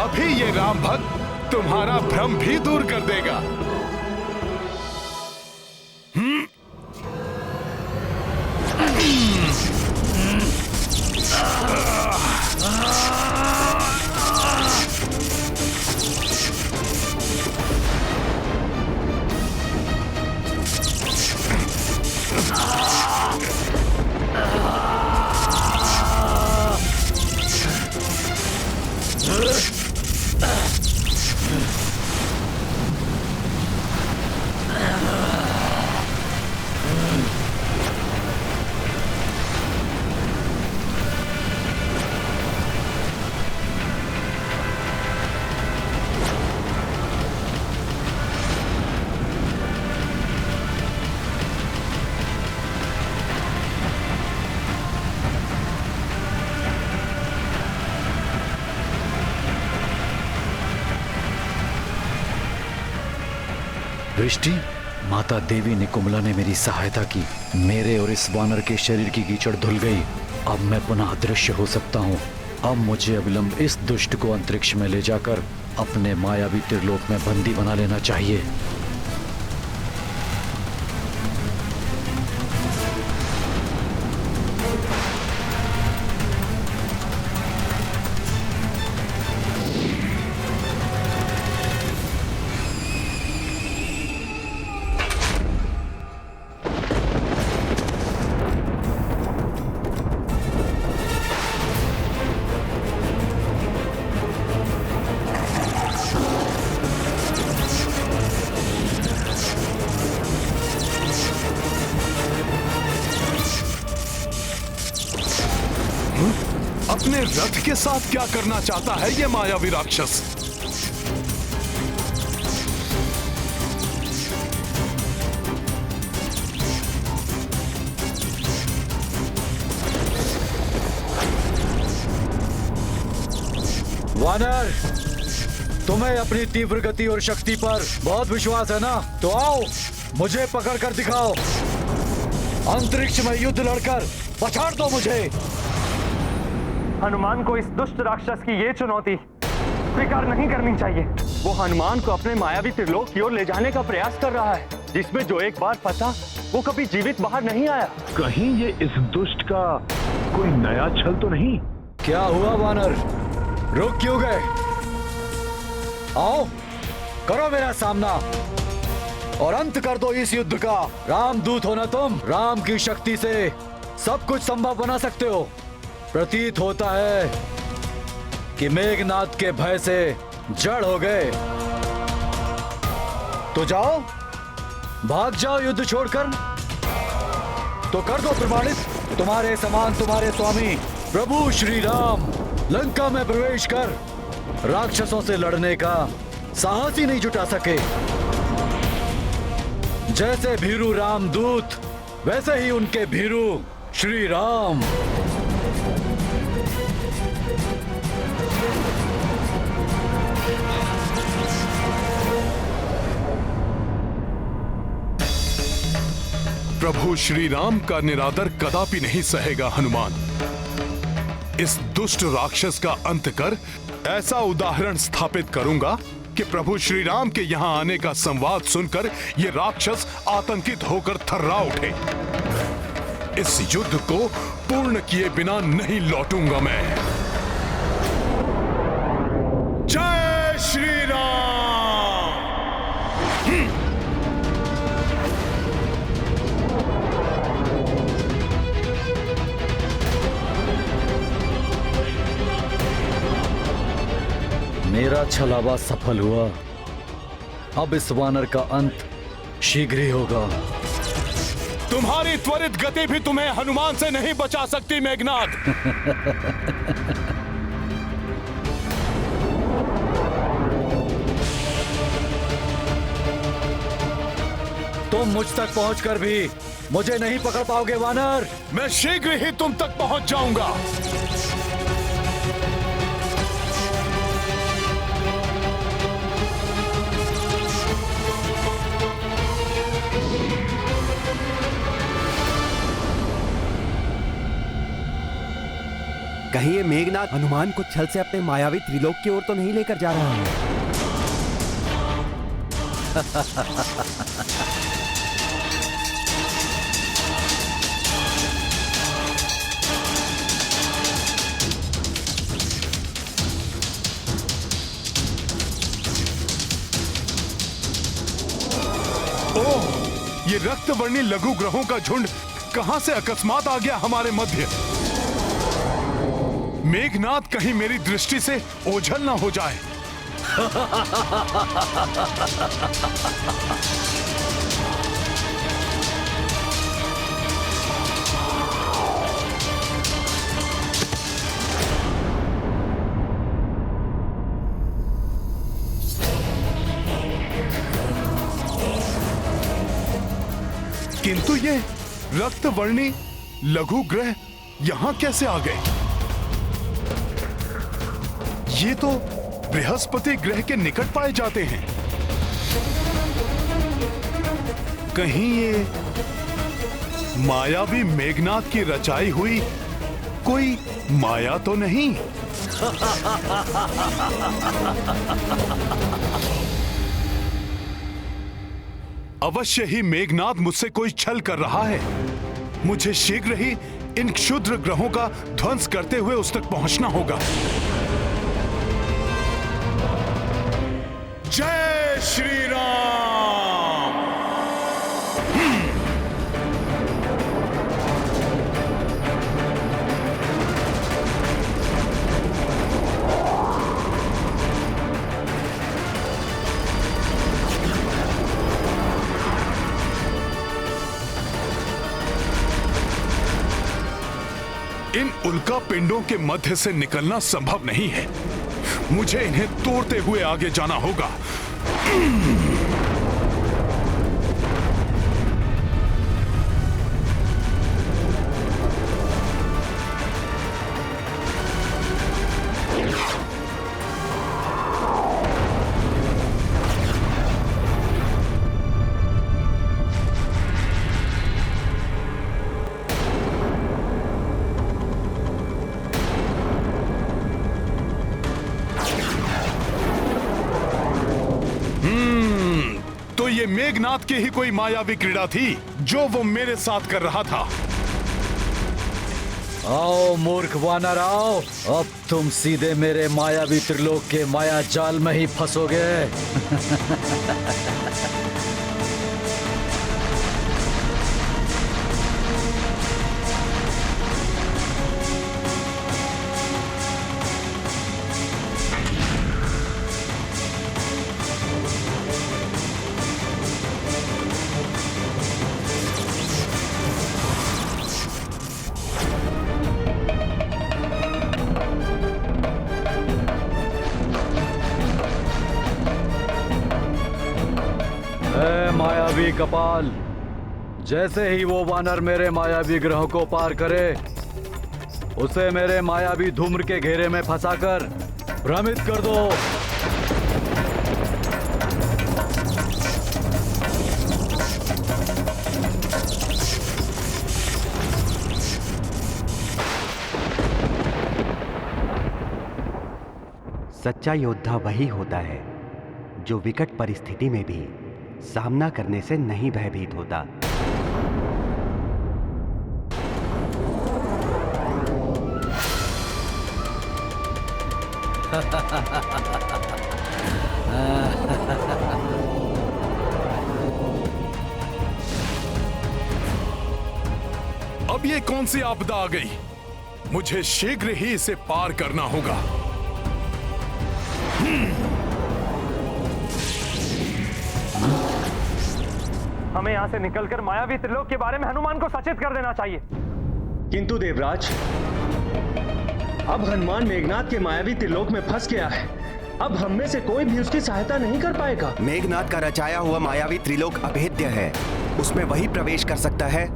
अभी ये राम भक्त तुम्हारा भ्रम भी दूर कर देगा। दृष्टि, माता देवी निकुंबला ने मेरी सहायता की। मेरे और इस वानर के शरीर की कीचड़ धुल गई। अब मैं पुनः अदृश्य हो सकता हूँ। अब मुझे अविलंब इस दुष्ट को अंतरिक्ष में ले जाकर अपने मायावी त्रिलोक में बंदी बना लेना चाहिए। मेरे रथ के साथ क्या करना चाहता है ये मायावी राक्षस? वानर, तुम्हें अपनी तीव्र गति और शक्ति पर बहुत विश्वास है ना? तो आओ, मुझे पकड़ कर दिखाओ। अंतरिक्ष में युद्ध लड़कर पछाड़ दो मुझे। हनुमान को इस दुष्ट राक्षस की ये चुनौती स्वीकार नहीं करनी चाहिए। वो हनुमान को अपने मायावी त्रिलोक की ओर ले जाने का प्रयास कर रहा है, जिसमें जो एक बार फंसा वो कभी जीवित बाहर नहीं आया। कहीं ये इस दुष्ट का कोई नया छल तो नहीं? क्या हुआ वानर, रुक क्यों गए? आओ, करो मेरा सामना और अंत कर दो इस युद्ध का। रामदूत हो ना तुम, राम की शक्ति से सब कुछ संभव बना सकते हो। प्रतीत होता है कि मेघनाद के भय से जड़ हो गए। तो जाओ, भाग जाओ युद्ध छोड़कर। तो कर दो प्रमाणित, तुम्हारे समान तुम्हारे स्वामी प्रभु श्री राम लंका में प्रवेश कर राक्षसों से लड़ने का साहस ही नहीं जुटा सके। जैसे भीरू रामदूत, वैसे ही उनके भीरू श्री राम। प्रभु श्री राम का निरादर कदापि नहीं सहेगा हनुमान। इस दुष्ट राक्षस का अंत कर ऐसा उदाहरण स्थापित करूंगा कि प्रभु श्री राम के यहां आने का संवाद सुनकर ये राक्षस आतंकित होकर थर्रा उठे। इस युद्ध को पूर्ण किए बिना नहीं लौटूंगा मैं। जय श्री राम। मेरा छलावा सफल हुआ। अब इस वानर का अंत शीघ्र ही होगा। तुम्हारी त्वरित गति भी तुम्हें हनुमान से नहीं बचा सकती मेघनाद। तुम मुझ तक पहुंचकर भी मुझे नहीं पकड़ पाओगे वानर। मैं शीघ्र ही तुम तक पहुंच जाऊंगा। कहीं ये मेघनाद हनुमान को छल से अपने मायावी त्रिलोक की ओर तो नहीं लेकर जा रहा है? ओह, ये रक्तवर्णी लघु ग्रहों का झुंड कहां से अकस्मात आ गया हमारे मध्य? मेघनाद कहीं मेरी दृष्टि से ओझल ना हो जाए। किंतु ये रक्तवर्णी लघु ग्रह यहां कैसे आ गए? ये तो बृहस्पति ग्रह के निकट पाए जाते हैं। कहीं ये मायावी मेघनाद की रचाई हुई कोई माया तो नहीं? अवश्य ही मेघनाद मुझसे कोई छल कर रहा है। मुझे शीघ्र ही इन क्षुद्र ग्रहों का ध्वंस करते हुए उस तक पहुंचना होगा। जय श्री राम। इन उल्का पिंडों के मध्य से निकलना संभव नहीं है। मुझे इन्हें तोड़ते हुए आगे जाना होगा। तो ये मेघनाथ की ही कोई मायावी क्रीड़ा थी जो वो मेरे साथ कर रहा था। आओ मूर्ख वानर आओ, अब तुम सीधे मेरे मायावी त्रिलोक के माया जाल में ही फंसोगे। मायावी कपाल, जैसे ही वो वानर मेरे मायावी ग्रह को पार करे, उसे मेरे मायावी धूम्र के घेरे में फंसाकर भ्रमित कर दो। सच्चा योद्धा वही होता है जो विकट परिस्थिति में भी सामना करने से नहीं भयभीत होता। अब ये कौन सी आपदा आ गई? मुझे शीघ्र ही इसे पार करना होगा। हमें यहाँ से निकलकर मायावी त्रिलोक के बारे में हनुमान को सचेत कर देना चाहिए। किंतु देवराज, अब हनुमान मेघनाथ के मायावी त्रिलोक में फंस गया है। अब हम में से कोई भी उसकी सहायता नहीं कर पाएगा। मेघनाथ का रचाया हुआ मायावी त्रिलोक अभेद्य है। उसमें वही प्रवेश कर सकता है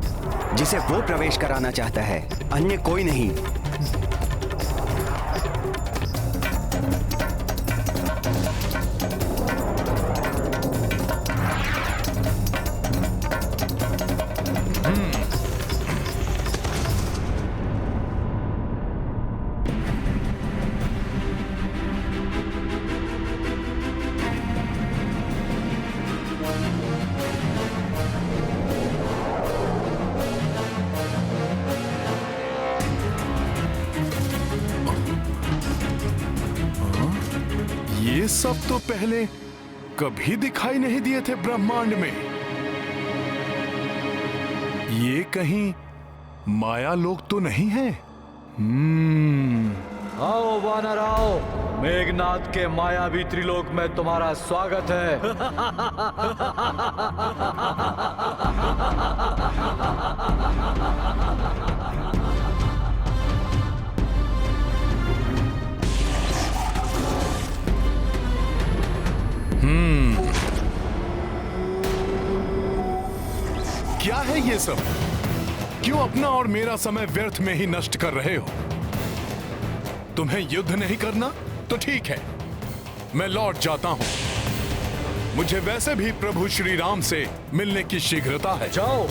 जिसे वो प्रवेश कराना चाहता है, अन्य कोई नहीं। ये सब तो पहले कभी दिखाई नहीं दिए थे ब्रह्मांड में। ये कहीं माया लोक तो नहीं है? आओ वानर आओ, मेघनाथ के मायावी त्रिलोक में तुम्हारा स्वागत है। क्या है ये सब? क्यों अपना और मेरा समय व्यर्थ में ही नष्ट कर रहे हो? तुम्हें युद्ध नहीं करना तो ठीक है, मैं लौट जाता हूं। मुझे वैसे भी प्रभु श्री राम से मिलने की शीघ्रता है। जाओ,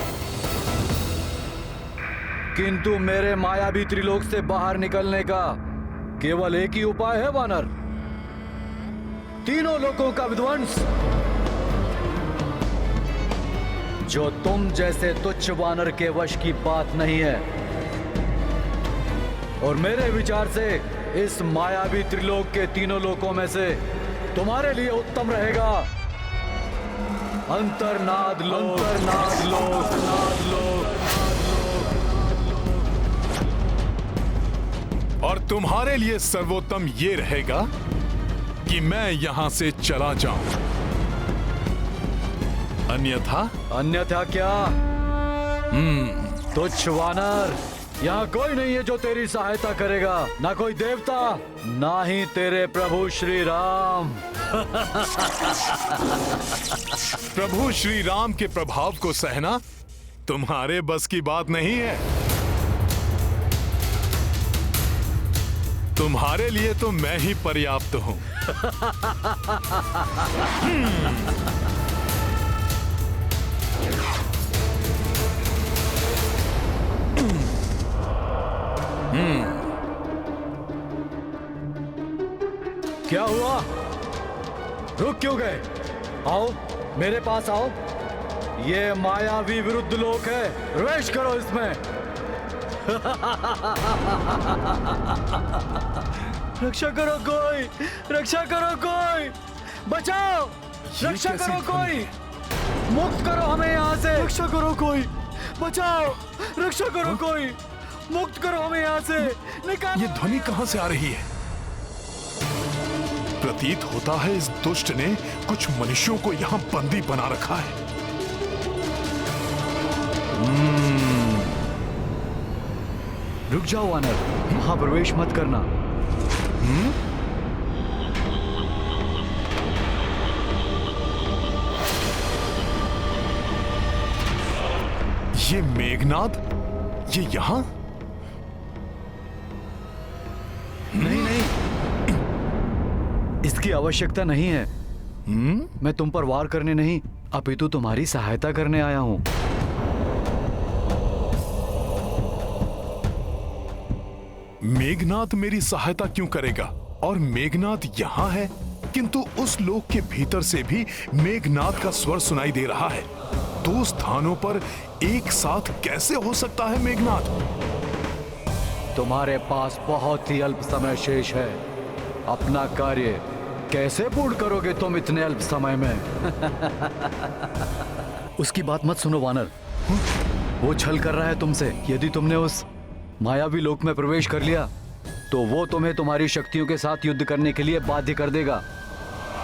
किंतु मेरे मायावी त्रिलोक से बाहर निकलने का केवल एक ही उपाय है वानर, तीनों लोकों का विध्वंस। जो तुम जैसे तुच्छ वानर के वश की बात नहीं है। और मेरे विचार से इस मायावी त्रिलोक के तीनों लोकों में से तुम्हारे लिए उत्तम रहेगा अंतर्नाद लोक। अंतर्नाद लोक, नाद लोक। और तुम्हारे लिए सर्वोत्तम ये रहेगा कि मैं यहां से चला जाऊं। अन्यथा? अन्यथा क्या? तुच्छ वानर, यहाँ कोई नहीं है जो तेरी सहायता करेगा, ना कोई देवता, ना ही तेरे प्रभु श्री राम। प्रभु श्री राम के प्रभाव को सहना तुम्हारे बस की बात नहीं है। तुम्हारे लिए तो मैं ही पर्याप्त हूं। क्या हुआ? रुक क्यों गए? आओ मेरे पास आओ। ये मायावी विरुद्ध लोक है, प्रवेश करो इसमें। रक्षा करो कोई, रक्षा करो कोई, बचाओ, रक्षा करो कोई, मुक्त करो हमें यहाँ से। रक्षा करो कोई, बचाओ, रक्षा करो कोई, मुक्त करो हमें यहाँ से, निकालो। ये ध्वनि कहां से आ रही है? प्रतीत होता है इस दुष्ट ने कुछ मनुष्यों को यहाँ बंदी बना रखा है। रुक जाओ वानर, वहां प्रवेश मत करना। ये मेघनाद, ये यहाँ? नहीं नहीं, इसकी आवश्यकता नहीं है। मैं तुम पर वार करने नहीं, अपितु तुम्हारी सहायता करने आया हूं। मेघनाद मेरी सहायता क्यों करेगा? और मेघनाद यहाँ है, किंतु उस लोक के भीतर से भी मेघनाद का स्वर सुनाई दे रहा है। दो स्थानों पर एक साथ कैसे हो सकता है मेघनाद? तुम्हारे पास बहुत ही अल्प समय शेष है। अपना कार्य कैसे पूर्ण करोगे तुम इतने अल्प समय में? उसकी बात मत सुनो वानर, वो छल कर रहा है तुमसे। यदि तुमने उस मायावी लोक में प्रवेश कर लिया तो वो तुम्हें तुम्हारी शक्तियों के साथ युद्ध करने के लिए बाध्य कर देगा।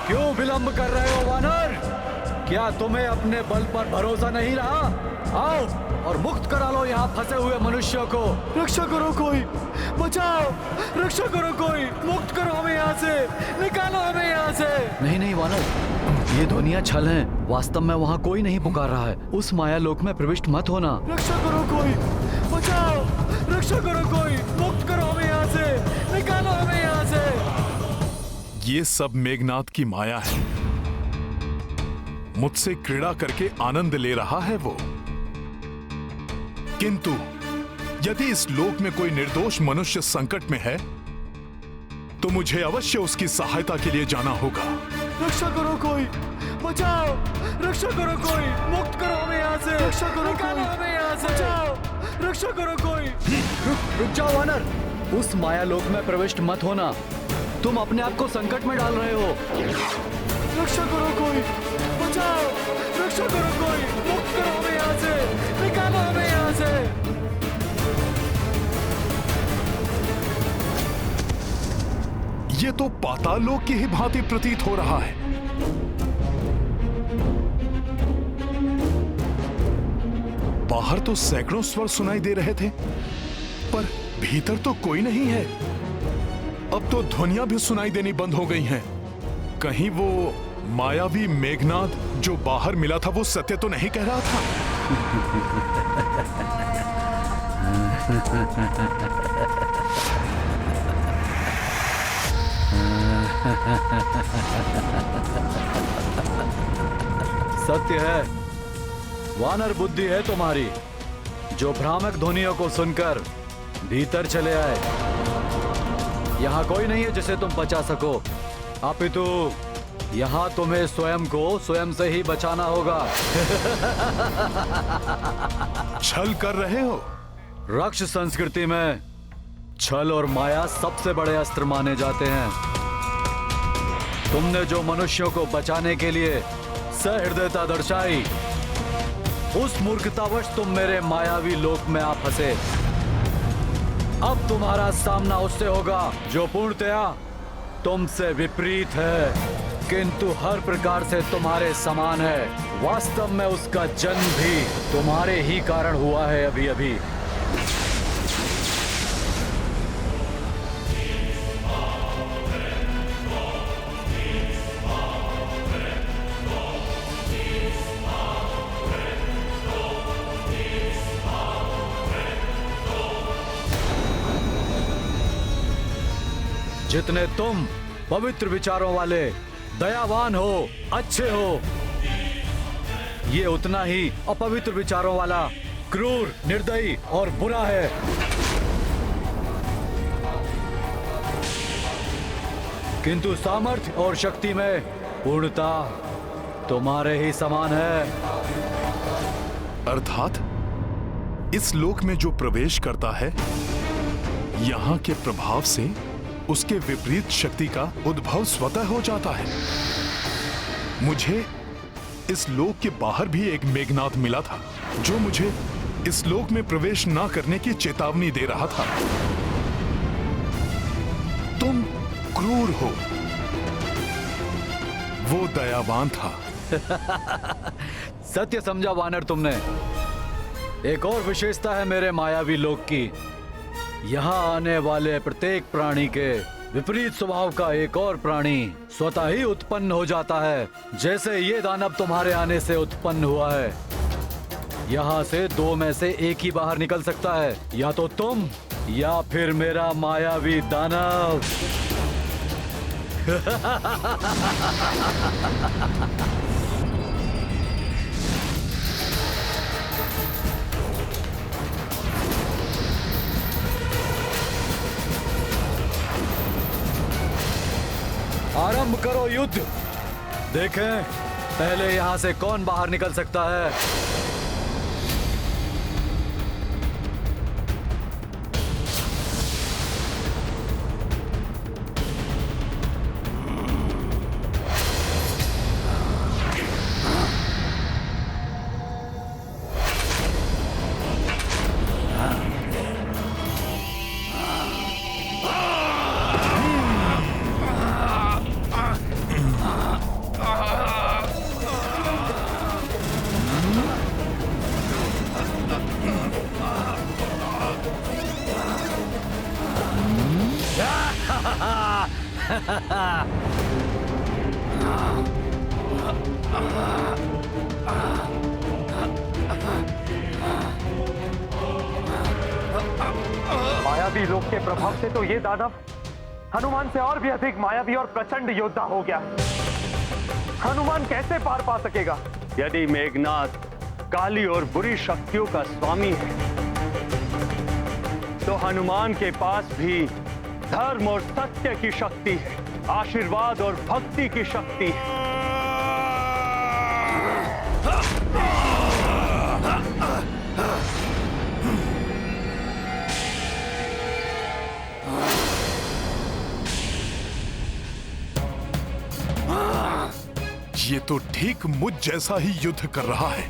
क्यों विलंब कर रहे हो वानर? क्या तुम्हें अपने बल पर भरोसा नहीं रहा? आओ और मुक्त करा लो यहाँ फंसे हुए मनुष्यों को। रक्षा करो कोई, बचाओ, रक्षा करो कोई, मुक्त करो हमें यहाँ से, निकालो हमें यहाँ से। नहीं नहीं वानर, ये ध्वनियाँ छल हैं। वास्तव में वहाँ कोई नहीं पुकार रहा है। उस माया लोक में प्रविष्ट मत होना। रक्षा करो कोई, बचाओ, रक्षा करो कोई, मुक्त करो हमें यहाँ से, निकालो हमें यहाँ से। ये सब मेघनाद की माया है। मुझसे क्रीड़ा करके आनंद ले रहा है वो। किंतु यदि इस लोक में कोई निर्दोष मनुष्य संकट में है तो मुझे अवश्य उसकी सहायता के लिए जाना होगा। रक्षा करो कोई, बचाओ, रक्षा करो कोई, मुक्त करो हमें यहाँ से, रक्षा करो कोई, हमें यहाँ से, बचाओ, रक्षा करो कोई। रुक जाओ वानर, उस माया लोक में प्रविष्ट मत होना। तुम अपने आप को संकट में डाल रहे हो। रक्षा करो कोई, बचाओ, रक्षा करो कोई, मुक्त करो हमें यहाँ से, निकालो हमें यहाँ से। ये तो पाताल लोक की ही भांति प्रतीत हो रहा है। बाहर तो सैकड़ों स्वर सुनाई दे रहे थे, पर भीतर तो कोई नहीं है। अब तो ध्वनियां भी सुनाई देनी बंद हो गई हैं। कहीं वो मायावी मेघनाद जो बाहर मिला था वो सत्य तो नहीं कह रहा था? सत्य है। वानर बुद्धि है तुम्हारी, जो भ्रामक ध्वनियों को सुनकर भीतर चले आए। यहाँ कोई नहीं है जिसे तुम बचा सको, अपितु यहाँ तुम्हें स्वयं को स्वयं से ही बचाना होगा। छल कर रहे हो? रक्ष संस्कृति में छल और माया सबसे बड़े अस्त्र माने जाते हैं। तुमने जो मनुष्यों को बचाने के लिए सहृदयता दर्शाई, उस मूर्खतावश तुम मेरे मायावी लोक में आ फंसे। अब तुम्हारा सामना उससे होगा जो पूर्णतया तुमसे विपरीत है, किंतु हर प्रकार से तुम्हारे समान है। वास्तव में उसका जन्म भी तुम्हारे ही कारण हुआ है। अभी अभी जितने तुम पवित्र विचारों वाले, दयावान हो, अच्छे हो, ये उतना ही अपवित्र विचारों वाला, क्रूर, निर्दयी और बुरा है। किंतु सामर्थ्य और शक्ति में पूर्णता तुम्हारे ही समान है। अर्थात इस लोक में जो प्रवेश करता है, यहाँ के प्रभाव से उसके विपरीत शक्ति का उद्भव स्वतः हो जाता है। मुझे इस लोक के बाहर भी एक मेघनाद मिला था, जो मुझे इस लोक में प्रवेश ना करने की चेतावनी दे रहा था। तुम क्रूर हो, वो दयावान था। सत्य समझा वानर तुमने। एक और विशेषता है मेरे मायावी लोक की। यहाँ आने वाले प्रत्येक प्राणी के विपरीत स्वभाव का एक और प्राणी स्वतः ही उत्पन्न हो जाता है, जैसे ये दानव तुम्हारे आने से उत्पन्न हुआ है। यहाँ से दो में से एक ही बाहर निकल सकता है, या तो तुम या फिर मेरा मायावी दानव। आरंभ करो युद्ध। देखें पहले यहाँ से कौन बाहर निकल सकता है। मायावी लोक के प्रभाव से तो ये दानव हनुमान से और भी अधिक मायावी और प्रचंड योद्धा हो गया। हनुमान कैसे पार पा सकेगा? यदि मेघनाद काली और बुरी शक्तियों का स्वामी है, तो हनुमान के पास भी धर्म और सत्य की शक्ति है, आशीर्वाद और भक्ति की शक्ति है। ये तो ठीक मुझ जैसा ही युद्ध कर रहा है।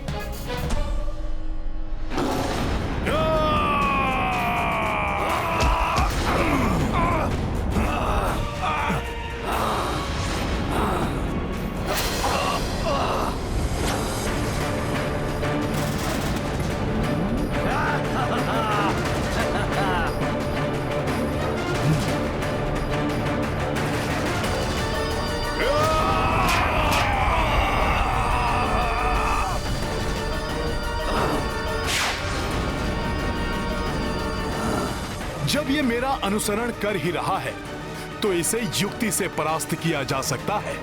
जब ये मेरा अनुसरण कर ही रहा है, तो इसे युक्ति से परास्त किया जा सकता है।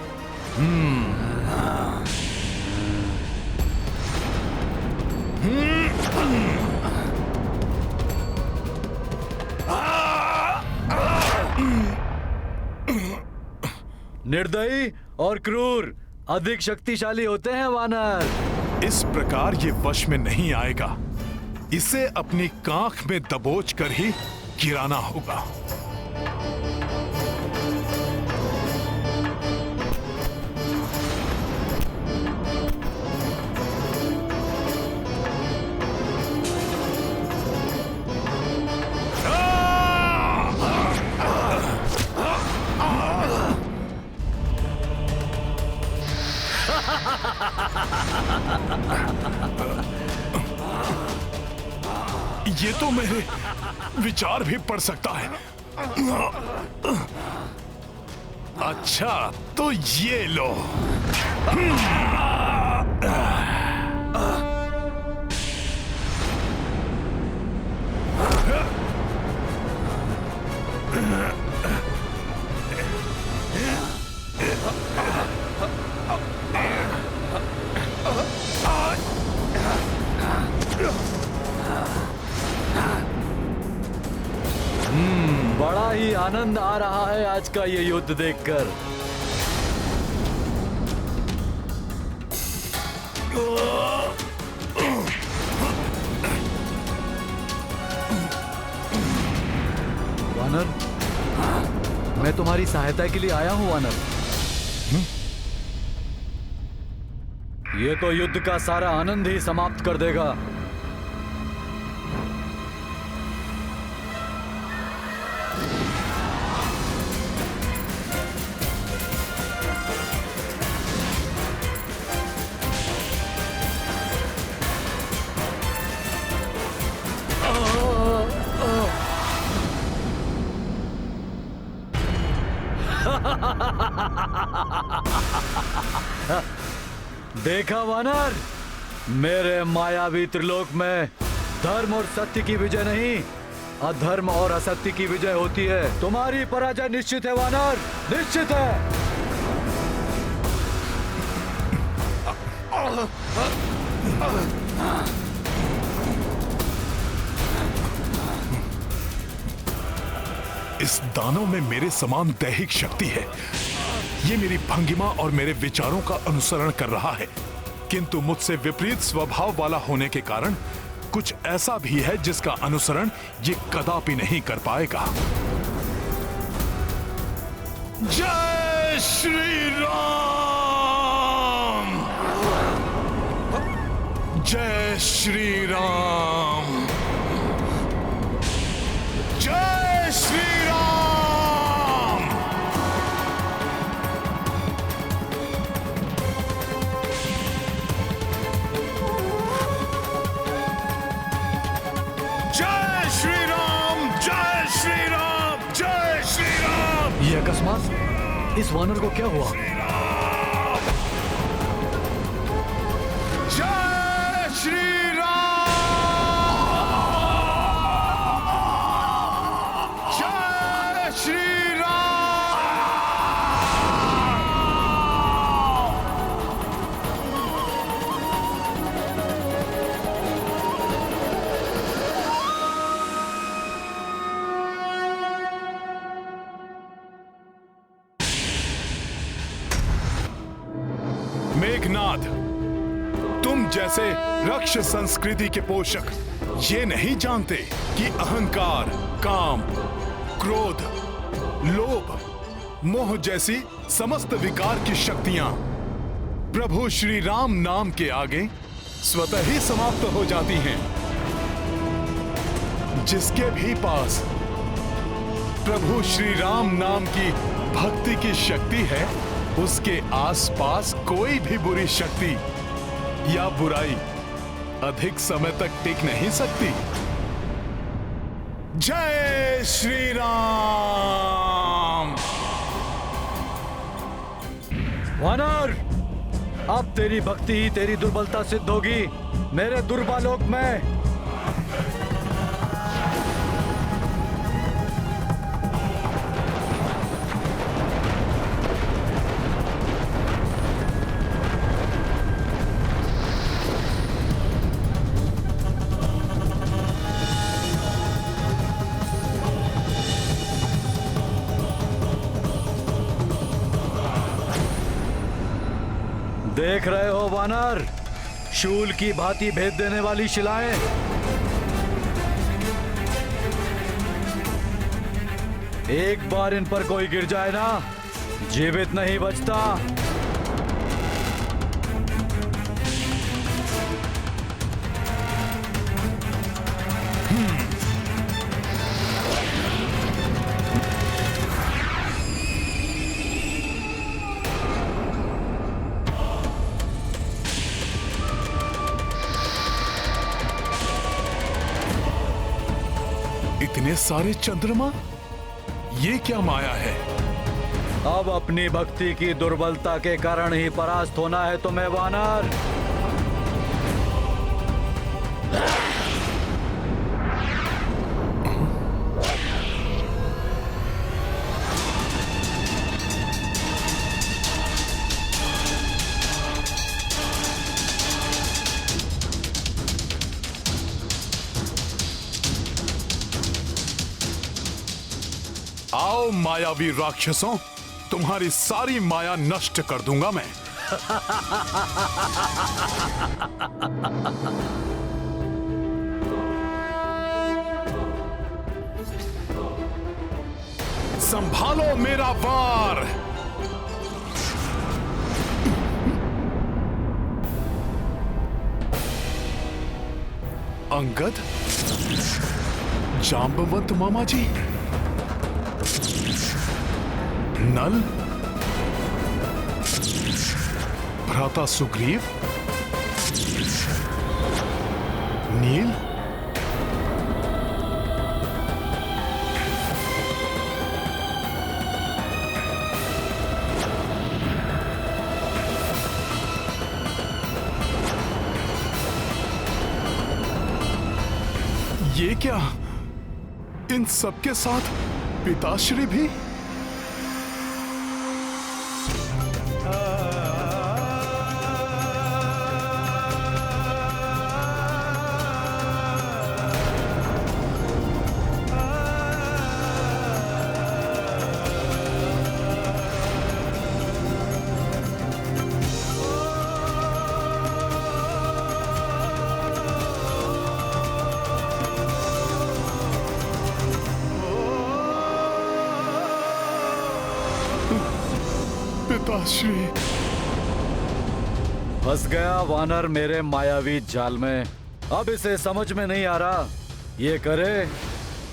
निर्दयी और क्रूर अधिक शक्तिशाली होते हैं वानर। इस प्रकार ये वश में नहीं आएगा। इसे अपनी कांख में दबोच कर ही गिराना होगा। ये तो मेरे विचार भी पढ़ सकता है। अच्छा, तो ये लो। ही आनंद आ रहा है आज का ये युद्ध देखकर। वानर, मैं तुम्हारी सहायता के लिए आया हूं वानर। ये तो युद्ध का सारा आनंद ही समाप्त कर देगा। देखा वानर, मेरे मायावी त्रिलोक में धर्म और सत्य की विजय नहीं, अधर्म और असत्य की विजय होती है। तुम्हारी पराजय निश्चित है वानर, निश्चित है। इस दानव में मेरे समान दैहिक शक्ति है। ये मेरी भंगिमा और मेरे विचारों का अनुसरण कर रहा है, किंतु मुझसे विपरीत स्वभाव वाला होने के कारण कुछ ऐसा भी है जिसका अनुसरण ये कदापि नहीं कर पाएगा। जय श्री राम! जय श्री राम! जय श्री राम! जय श्री राम! जय श्री राम! जय श्री राम! ये अकस्मात इस वानर को क्या हुआ? जय श्री मेघनाद, तुम जैसे रक्ष संस्कृति के पोषक ये नहीं जानते कि अहंकार, काम, क्रोध, लोभ, मोह जैसी समस्त विकार की शक्तियां प्रभु श्री राम नाम के आगे स्वतः ही समाप्त हो जाती हैं। जिसके भी पास प्रभु श्री राम नाम की भक्ति की शक्ति है, उसके आसपास कोई भी बुरी शक्ति या बुराई अधिक समय तक टिक नहीं सकती। जय श्री राम! वानर, अब तेरी भक्ति ही तेरी दुर्बलता सिद्ध होगी मेरे दुर्बालोक में। देख रहे हो वानर, शूल की भांति भेद देने वाली शिलाएं। एक बार इन पर कोई गिर जाए ना, जीवित नहीं बचता। इतने सारे चंद्रमा, ये क्या माया है? अब अपनी भक्ति की दुर्बलता के कारण ही परास्त होना है तुम्हें वानर। आओ मायावी राक्षसों, तुम्हारी सारी माया नष्ट कर दूंगा मैं। संभालो मेरा वार। अंगद, जांबवंत मामा जी, नल, भ्राता सुग्रीव, नील, ये क्या? इन सबके साथ पिताश्री भी? पिताश्री। फंस गया वानर मेरे मायावी जाल में। अब इसे समझ में नहीं आ रहा ये करे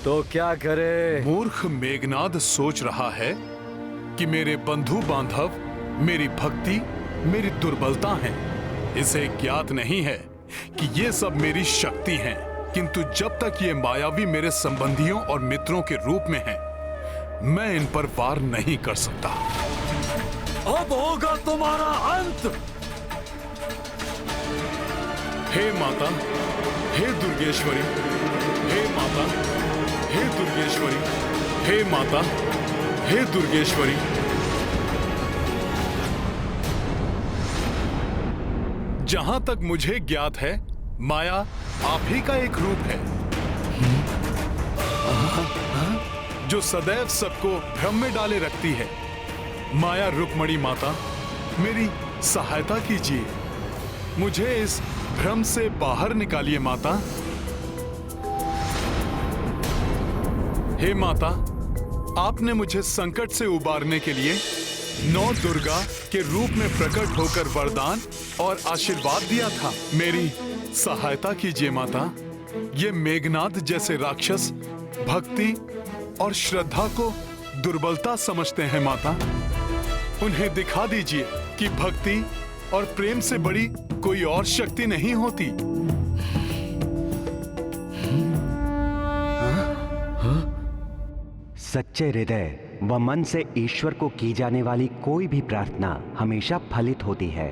तो क्या करे। मूर्ख मेघनाद सोच रहा है कि मेरे बंधु बांधव मेरी भक्ति मेरी दुर्बलता है। इसे ज्ञात नहीं है कि ये सब मेरी शक्ति है, किंतु जब तक ये मायावी मेरे संबंधियों और मित्रों के रूप में हैं, मैं इन पर वार नहीं कर सकता। अब होगा तुम्हारा अंत। हे माता, हे दुर्गेश्वरी, हे माता, हे दुर्गेश्वरी, हे माता, हे दुर्गेश्वरी। जहां तक मुझे ज्ञात है, माया आप ही का एक रूप है जो सदैव सबको भ्रम में डाले रखती है। माया रुक्मणी माता, मेरी सहायता कीजिए, मुझे इस भ्रम से बाहर निकालिए माता। हे माता, आपने मुझे संकट से उबारने के लिए 9 दुर्गा के रूप में प्रकट होकर वरदान और आशीर्वाद दिया था। मेरी सहायता कीजिए माता। ये मेघनाद जैसे राक्षस भक्ति और श्रद्धा को दुर्बलता समझते हैं माता। उन्हें दिखा दीजिए कि भक्ति और प्रेम से बड़ी कोई और शक्ति नहीं होती। सच्चे हृदय व मन से ईश्वर को की जाने वाली कोई भी प्रार्थना हमेशा फलित होती है।